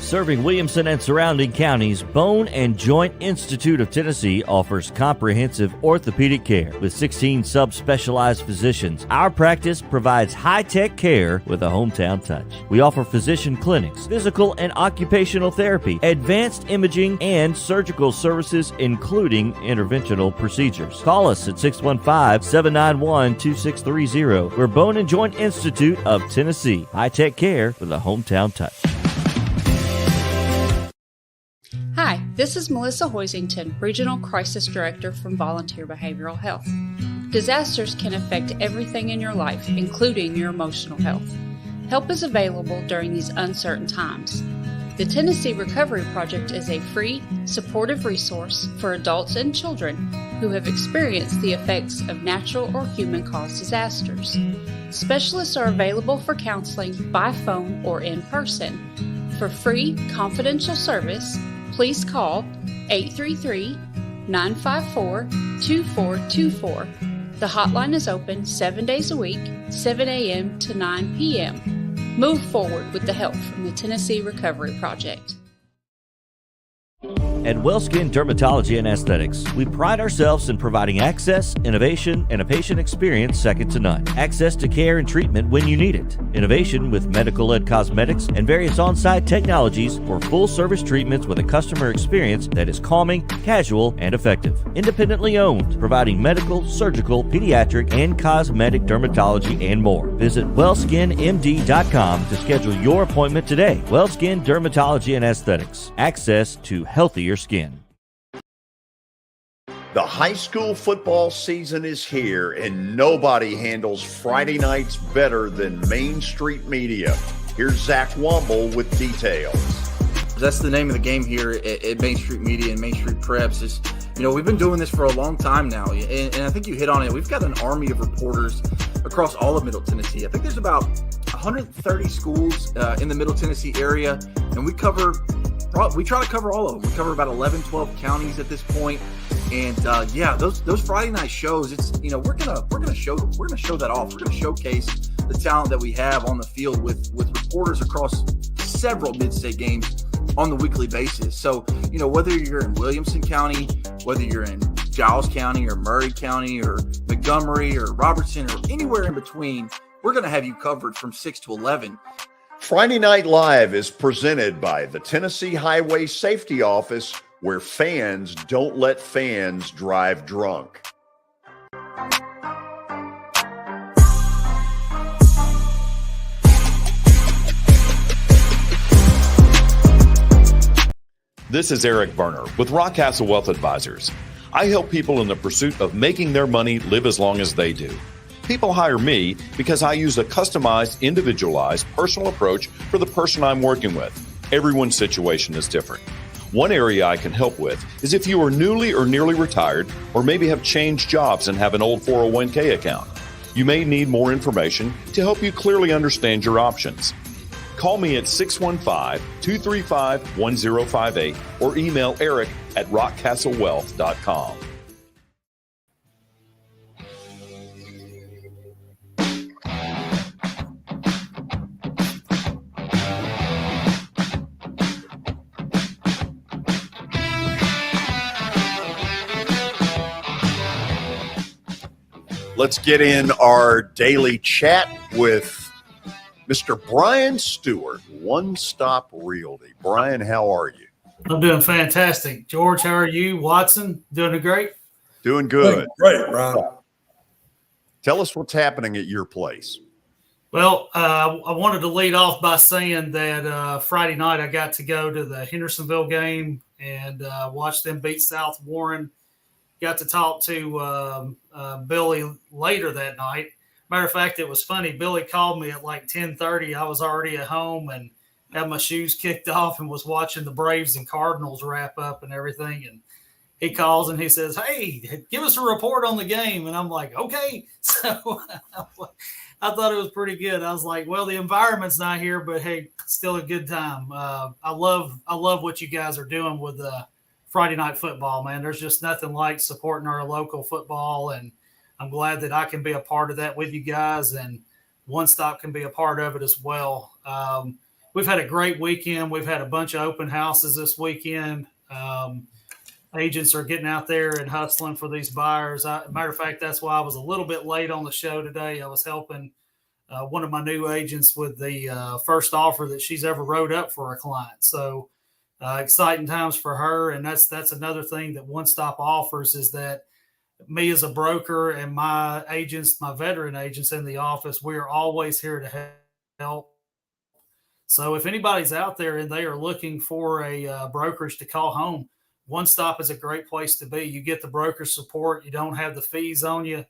Serving Williamson and surrounding counties, Bone and Joint Institute of Tennessee offers comprehensive orthopedic care with 16 subspecialized physicians. Our practice provides high-tech care with a hometown touch. We offer physician clinics, physical and occupational therapy, advanced imaging, and surgical services, including interventional procedures. Call us at 615-791-2630. We're Bone and Joint Institute of Tennessee. High-tech care with a hometown touch. Hi, this is Melissa Hoisington, Regional Crisis Director from Volunteer Behavioral Health. Disasters can affect everything in your life, including your emotional health. Help is available during these uncertain times. The Tennessee Recovery Project is a free, supportive resource for adults and children who have experienced the effects of natural or human-caused disasters. Specialists are available for counseling by phone or in person. For free, confidential service, please call 833-954-2424. The hotline is open 7 days a week, 7 a.m. to 9 p.m. Move forward with the help from the Tennessee Recovery Project. At WellSkin Dermatology and Aesthetics, we pride ourselves in providing access, innovation, and a patient experience second to none. Access to care and treatment when you need it. Innovation with medical-led cosmetics and various on-site technologies for full-service treatments with a customer experience that is calming, casual, and effective. Independently owned, providing medical, surgical, pediatric, and cosmetic dermatology and more. Visit WellSkinMD.com to schedule your appointment today. WellSkin Dermatology and Aesthetics. Access to healthier skin. The high school football season is here, and nobody handles Friday nights better than Main Street Media. Here's Zach Womble with details. That's the name of the game here at Main Street Media and Main Street Preps. Is, we've been doing this for a long time now, and I think you hit on it. We've got an army of reporters across all of Middle Tennessee. I think there's about 130 schools in the Middle Tennessee area, and we try to cover all of them. We cover about 11, 12 counties at this point. And those Friday night shows, it's we're gonna show that off. We're gonna showcase the talent that we have on the field with reporters across several mid-state games on the weekly basis. So, whether you're in Williamson County, whether you're in Giles County or Murray County or Montgomery or Robertson or anywhere in between, we're gonna have you covered from 6 to 11. Friday Night Live is presented by the Tennessee Highway Safety Office, where fans don't let fans drive drunk. This is Eric Berner with Rockcastle Wealth Advisors. I help people in the pursuit of making their money live as long as they do. People hire me because I use a customized, individualized, personal approach for the person I'm working with. Everyone's situation is different. One area I can help with is if you are newly or nearly retired, or maybe have changed jobs and have an old 401k account. You may need more information to help you clearly understand your options. Call me at 615-235-1058 or email Eric at rockcastlewealth.com. Let's get in our daily chat with Mr. Brian Stewart, One Stop Realty. Brian, how are you? I'm doing fantastic. George, how are you? Watson, doing great? Doing good. Great, Brian. Tell us what's happening at your place. Well, I wanted to lead off by saying that Friday night I got to go to the Hendersonville game and watch them beat South Warren. Got to talk to Billy later that night. Matter of fact, it was funny. Billy called me at like 10:30. I was already at home and had my shoes kicked off and was watching the Braves and Cardinals wrap up and everything. And he calls and he says, "Hey, give us a report on the game." And I'm like, "Okay." So I thought it was pretty good. I was like, well, the environment's not here, but hey, still a good time. I love what you guys are doing with Friday night football, man. There's just nothing like supporting our local football, and I'm glad that I can be a part of that with you guys, and One Stop can be a part of it as well. We've had a great weekend. We've had a bunch of open houses this weekend. Agents are getting out there and hustling for these buyers. Matter of fact, that's why I was a little bit late on the show today. I was helping one of my new agents with the first offer that she's ever wrote up for a client. So exciting times for her. And that's another thing that One Stop offers, is that me as a broker and my agents, my veteran agents in the office, we are always here to help. So if anybody's out there and they are looking for a brokerage to call home, One Stop is a great place to be. You get the broker support. You don't have the fees on you.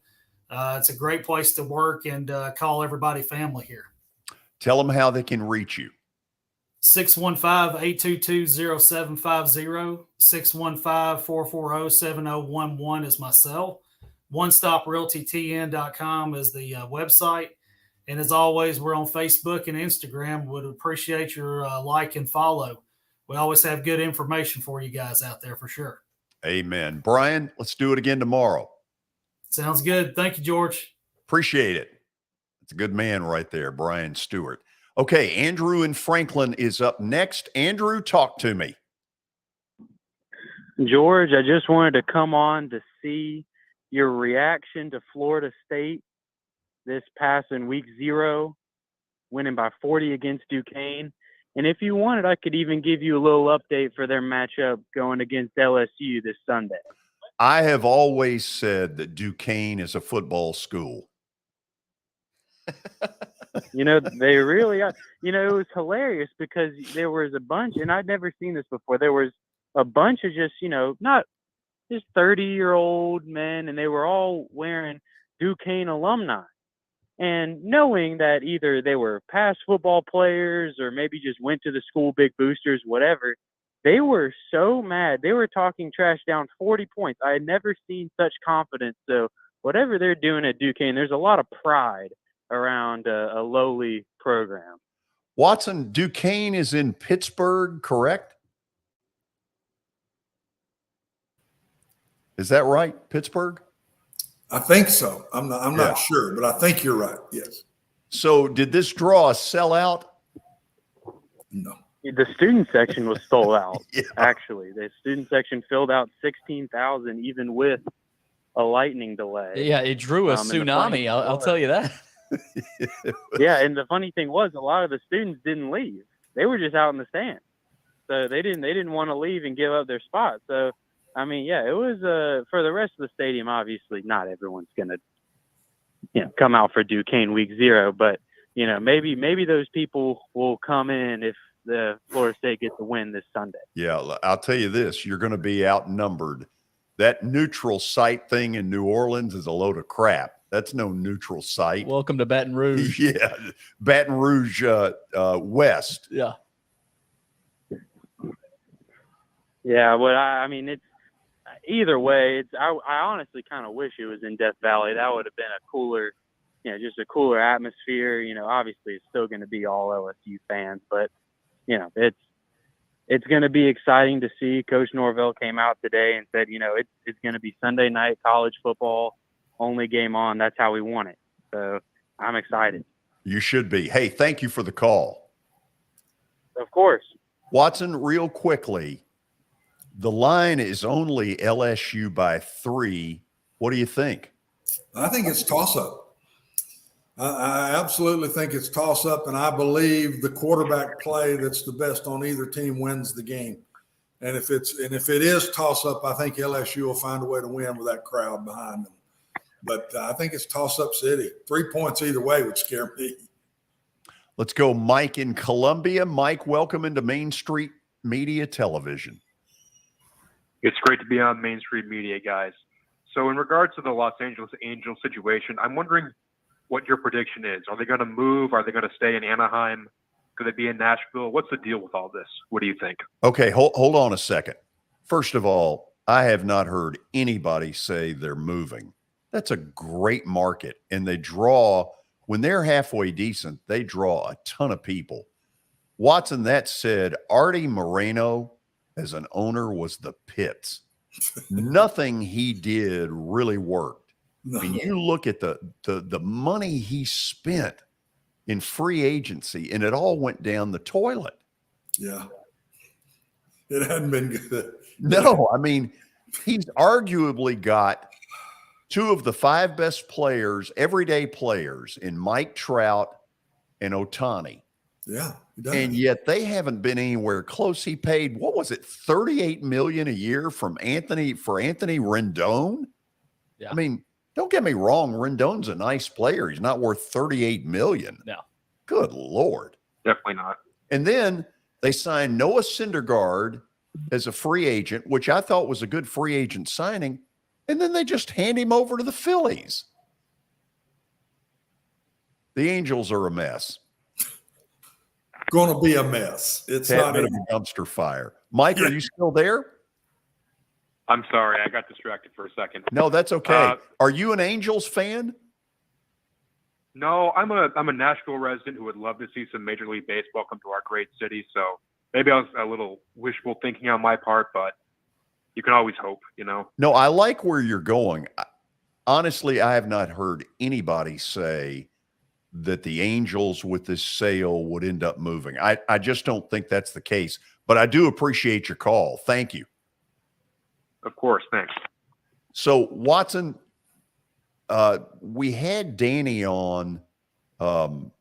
It's a great place to work and call everybody family here. Tell them how they can reach you. 615-822-0750, 615-440-7011 is my cell. OneStopRealtyTN.com is the website. And as always, we're on Facebook and Instagram. Would appreciate your like and follow. We always have good information for you guys out there for sure. Amen. Brian, let's do it again tomorrow. Sounds good. Thank you, George. Appreciate it. It's a good man right there, Brian Stewart. Okay, Andrew in Franklin is up next. Andrew, talk to me. George, I just wanted to come on to see your reaction to Florida State this past in week 0, winning by 40 against Duquesne. And if you wanted, I could even give you a little update for their matchup going against LSU this Sunday. I have always said that Duquesne is a football school. They really are. It was hilarious because there was a bunch, and I'd never seen this before. There was a bunch of just, not just 30-year-old men, and they were all wearing Duquesne alumni. And knowing that either they were past football players or maybe just went to the school, big boosters, whatever, they were so mad. They were talking trash down 40 points. I had never seen such confidence. So whatever they're doing at Duquesne, there's a lot of pride around a lowly program. Watson, Duquesne is in Pittsburgh, correct? Is that right? Pittsburgh? I think so. I'm not sure, but I think you're right. Yes. So did this draw a sellout? No. The student section was sold out. Actually, the student section filled out 16,000, even with a lightning delay. Yeah, it drew a tsunami. I'll tell you that. Yeah, and the funny thing was, a lot of the students didn't leave. They were just out in the stands, so they didn't want to leave and give up their spot. So, I mean, yeah, it was for the rest of the stadium. Obviously, not everyone's gonna, come out for Duquesne week 0, but maybe those people will come in if the Florida State gets a win this Sunday. Yeah, I'll tell you this: you're going to be outnumbered. That neutral site thing in New Orleans is a load of crap. That's no neutral site. Welcome to Baton Rouge. Yeah, Baton Rouge West. Yeah. Yeah, but I mean, it's either way. I honestly kind of wish it was in Death Valley. That would have been a cooler, just a cooler atmosphere. Obviously it's still going to be all LSU fans, but it's going to be exciting to see. Coach Norvell came out today and said, it's going to be Sunday night college football, only game on. That's how we want it. So I'm excited. You should be. Hey, thank you for the call. Of course. Watson, real quickly, the line is only LSU by 3. What do you think? I think it's toss-up. I absolutely think it's toss-up, and I believe the quarterback play that's the best on either team wins the game. And if it is toss-up, I think LSU will find a way to win with that crowd behind them. But I think it's toss-up city. 3 points either way would scare me. Let's go, Mike in Columbia. Mike, welcome into Main Street Media Television. It's great to be on Main Street Media, guys. So in regards to the Los Angeles Angels situation, I'm wondering what your prediction is. Are they going to move? Are they going to stay in Anaheim? Could they be in Nashville? What's the deal with all this? What do you think? Okay, hold on a second. First of all, I have not heard anybody say they're moving. That's a great market, and they draw – when they're halfway decent, they draw a ton of people. Watson, that said, Artie Moreno as an owner was the pits. Nothing he did really worked. No. I mean, you look at the money he spent in free agency, and it all went down the toilet. Yeah. It hadn't been good. No, I mean, he's arguably got two of the 5 best players, everyday players, in Mike Trout and Ohtani. Yeah. And yet they haven't been anywhere close. He paid, what was it, $38 million a year for Anthony Rendon? Yeah. I mean, don't get me wrong, Rendon's a nice player. He's not worth $38 million. No. Good Lord. Definitely not. And then they signed Noah Syndergaard as a free agent, which I thought was a good free agent signing. And then they just hand him over to the Phillies. The Angels are a mess. Going to be a mess. It's not a dumpster fire. Mike, are you still there? I'm sorry, I got distracted for a second. No, that's okay. Are you an Angels fan? No, I'm a Nashville resident who would love to see some Major League Baseball come to our great city. So maybe I was a little wishful thinking on my part, but you can always hope, you know. No, I like where you're going. Honestly, I have not heard anybody say that the Angels with this sale would end up moving. I just don't think that's the case. But I do appreciate your call. Thank you. Of course, thanks. So, Watson, we had Danny on in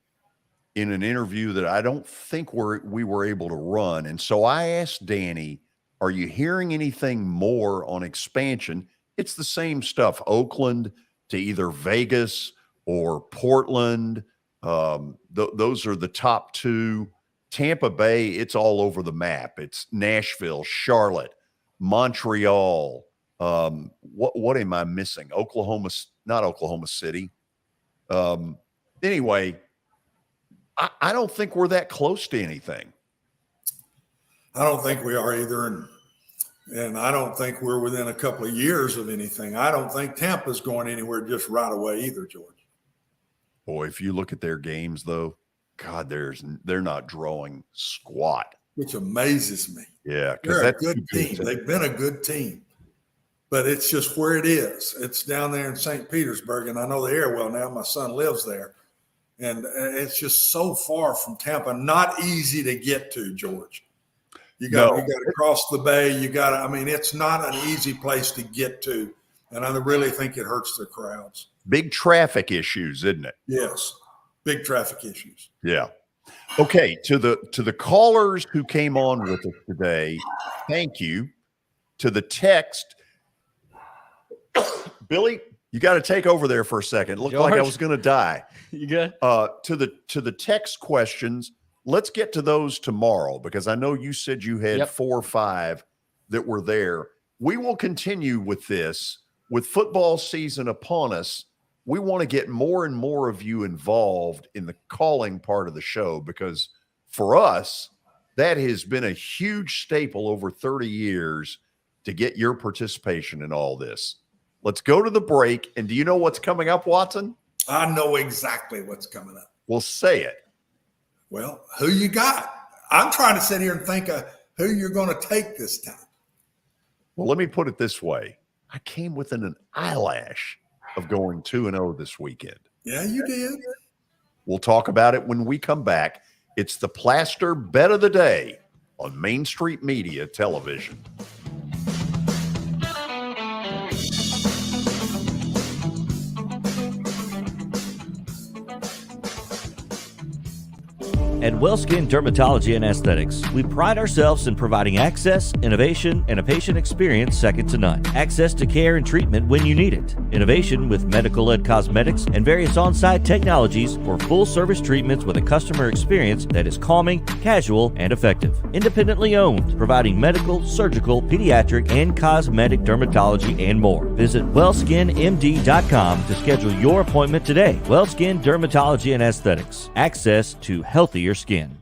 an interview that I don't think we were able to run. And so I asked Danny, are you hearing anything more on expansion? It's the same stuff, Oakland to either Vegas or Portland. Those are the top 2. Tampa Bay, it's all over the map. It's Nashville, Charlotte, Montreal. What am I missing? Not Oklahoma City. Anyway, I don't think we're that close to anything. I don't think we are either. And I don't think we're within a couple of years of anything. I don't think Tampa's going anywhere just right away either, George. Boy, if you look at their games, though, God, they're not drawing squat. Which amazes me. Yeah. They're a good team. They've been a good team. But it's just where it is. It's down there in St. Petersburg, and I know the area well now. My son lives there. And it's just so far from Tampa. Not easy to get to, George. You got to cross the bay. It's not an easy place to get to. And I really think it hurts their crowds. Big traffic issues, isn't it? Yes. Big traffic issues. Yeah. Okay. To the callers who came on with us today, thank you. To the text, Billy, you got to take over there for a second. It looked like I was going to die. You good? To the text questions, let's get to those tomorrow because I know you said you had 4 or 5 that were there. We will continue with this. With football season upon us, we want to get more and more of you involved in the calling part of the show because for us, that has been a huge staple over 30 years to get your participation in all this. Let's go to the break. And do you know what's coming up, Watson? I know exactly what's coming up. Well, say it. Well, who you got? I'm trying to sit here and think of who you're going to take this time. Well, let me put it this way. I came within an eyelash of going 2-0 this weekend. Yeah, you did. We'll talk about it when we come back. It's the Plaster Bet of the Day on Main Street Media Television. At WellSkin Dermatology and Aesthetics, we pride ourselves in providing access, innovation, and a patient experience second to none. Access to care and treatment when you need it. Innovation with medical-led cosmetics and various on-site technologies for full-service treatments with a customer experience that is calming, casual, and effective. Independently owned, providing medical, surgical, pediatric, and cosmetic dermatology and more. Visit wellskinmd.com to schedule your appointment today. WellSkin Dermatology and Aesthetics. Access to healthier skin.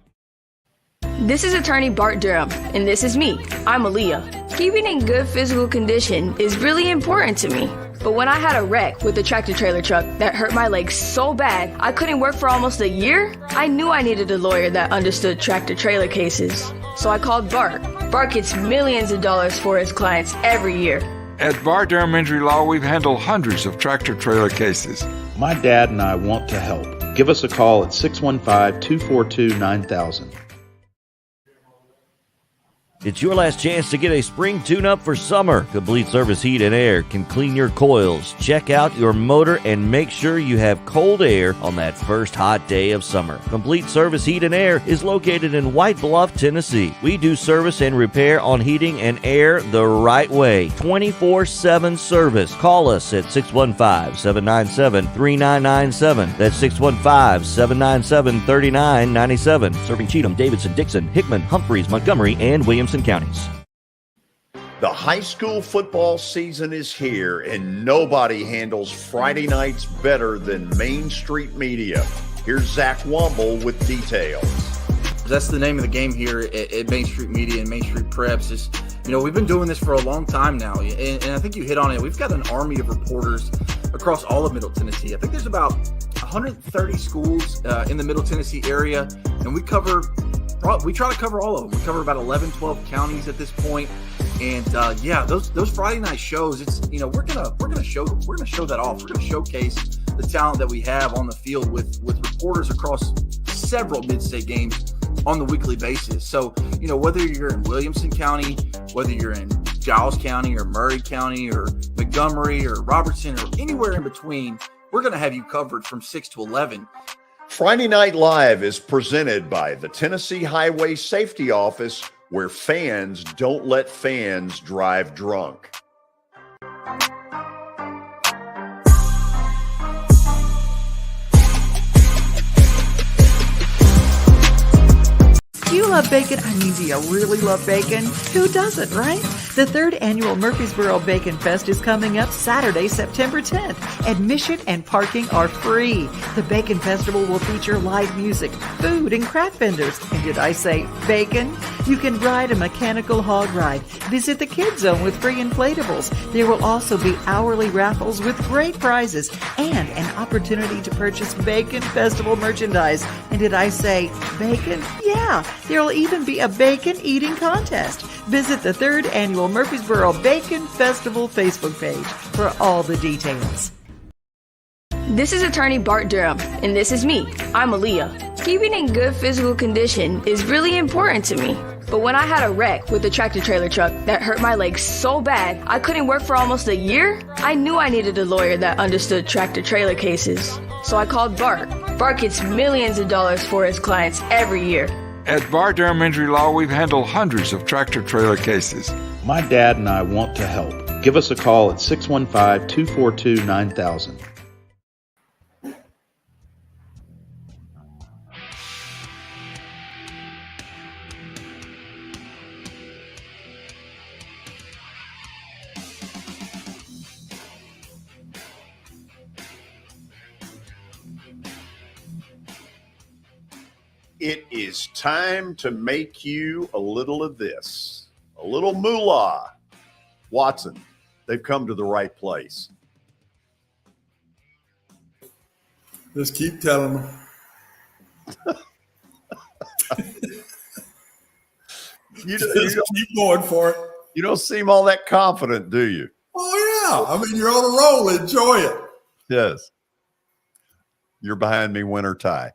This is attorney Bart Durham, and this is me. I'm Aaliyah. Keeping in good physical condition is really important to me. But when I had a wreck with a tractor-trailer truck that hurt my legs so bad I couldn't work for almost a year, I knew I needed a lawyer that understood tractor-trailer cases. So I called Bart. Bart gets millions of dollars for his clients every year. At Bart Durham Injury Law, we've handled hundreds of tractor-trailer cases. My dad and I want to help. Give us a call at 615-242-9000. It's your last chance to get a spring tune-up for summer. Complete Service Heat and Air can clean your coils, check out your motor, and make sure you have cold air on that first hot day of summer. Complete Service Heat and Air is located in White Bluff, Tennessee. We do service and repair on heating and air the right way. 24/7 service. Call us at 615-797-3997. That's 615-797-3997. Serving Cheatham, Davidson, Dixon, Hickman, Humphreys, Montgomery, and Williamson counties. The high school football season is here, and nobody handles Friday nights better than Main Street Media. Here's Zach Womble with details. That's the name of the game here at Main Street Media and Main Street Preps. Is, we've been doing this for a long time now, and I think you hit on it. We've got an army of reporters across all of Middle Tennessee. I think there's about 130 schools in the Middle Tennessee area, and we try to cover all of them. We cover about 11, 12 counties at this point. And those Friday night shows, it's we're gonna show that off. We're gonna showcase the talent that we have on the field with reporters across several mid-state games on the weekly basis. So, whether you're in Williamson County, whether you're in Giles County or Murray County or Montgomery or Robertson or anywhere in between, we're gonna have you covered from 6 to 11. Friday Night Live is presented by the Tennessee Highway Safety Office, where fans don't let fans drive drunk. Do you love bacon? Do you really love bacon? Who doesn't, right? The 3rd annual Murfreesboro Bacon Fest is coming up Saturday, September 10th. Admission and parking are free. The Bacon Festival will feature live music, food, and craft vendors. And did I say bacon? You can ride a mechanical hog ride. Visit the Kids Zone with free inflatables. There will also be hourly raffles with great prizes and an opportunity to purchase Bacon Festival merchandise. And did I say bacon? Yeah, there will even be a bacon eating contest. Visit the 3rd annual Murfreesboro Bacon Festival Facebook page for all the details. This is attorney Bart Durham, and this is me. I'm Aaliyah. Keeping in good physical condition is really important to me. But when I had a wreck with a tractor-trailer truck that hurt my legs so bad I couldn't work for almost a year, I knew I needed a lawyer that understood tractor-trailer cases. So I called Bart. Bart gets millions of dollars for his clients every year. At Bart Durham Injury Law, we've handled hundreds of tractor-trailer cases. My dad and I want to help. Give us a call at 615-242-9000. It is time to make you a little of this, a little moolah. Watson, they've come to the right place. Just keep telling them. You keep going for it. You don't seem all that confident, do you? Oh, yeah. You're on a roll. Enjoy it. Yes. You're behind me, winter tie.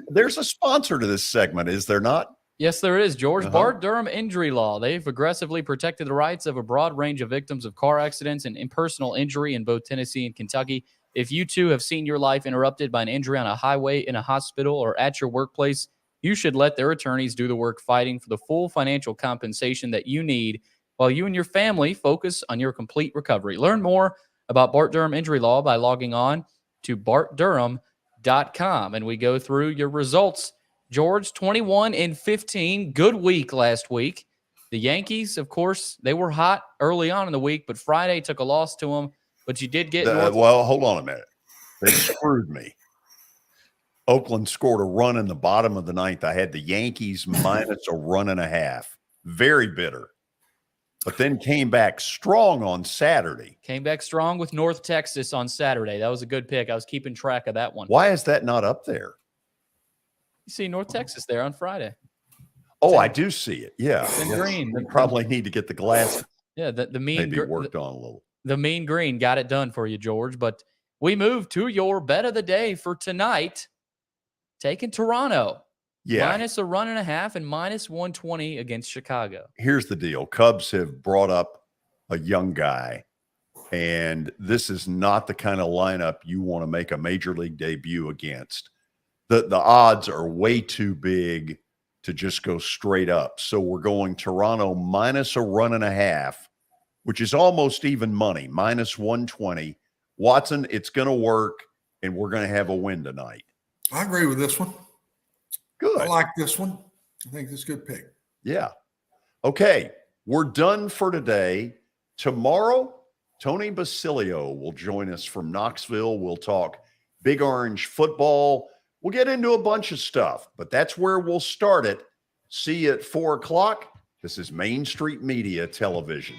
There's a sponsor to this segment, is there not? Yes, there is, George. Bart Durham Injury Law. They've aggressively protected the rights of a broad range of victims of car accidents and personal injury in both Tennessee and Kentucky. If you too have seen your life interrupted by an injury on a highway, in a hospital, or at your workplace, You should let their attorneys do the work fighting for the full financial compensation that you need while you and your family focus on your complete recovery. Learn more about Bart Durham Injury Law by logging on to bartdurham.com. And we go through your results. George, 21-15. Good week last week. The Yankees, of course, they were hot early on in the week, but Friday took a loss to them. But you did get well, hold on a minute. They screwed me. Oakland scored a run in the bottom of the ninth. I had the Yankees minus a run and a half. Very bitter. But then came back strong on Saturday. Came back strong with North Texas on Saturday. That was a good pick. I was keeping track of that one. Why is that not up there? You see North Texas there on Friday. Oh, I do see it. Yeah. In green. We probably need to get the glasses. Yeah, the mean maybe worked on a little. The mean green got it done for you, George. But we move to your bet of the day for tonight. Taking Toronto. Yeah. Minus a run and a half and minus 120 against Chicago. Here's the deal. Cubs have brought up a young guy, and this is not the kind of lineup you want to make a major league debut against. The odds are way too big to just go straight up. So we're going Toronto minus a run and a half, which is almost even money, minus 120. Watson, it's going to work, and we're going to have a win tonight. I agree with this one. Good. I like this one. I think this is a good pick. Yeah. Okay. We're done for today. Tomorrow, Tony Basilio will join us from Knoxville. We'll talk Big Orange football. We'll get into a bunch of stuff, but that's where we'll start it. See you at 4 o'clock. This is Main Street Media Television.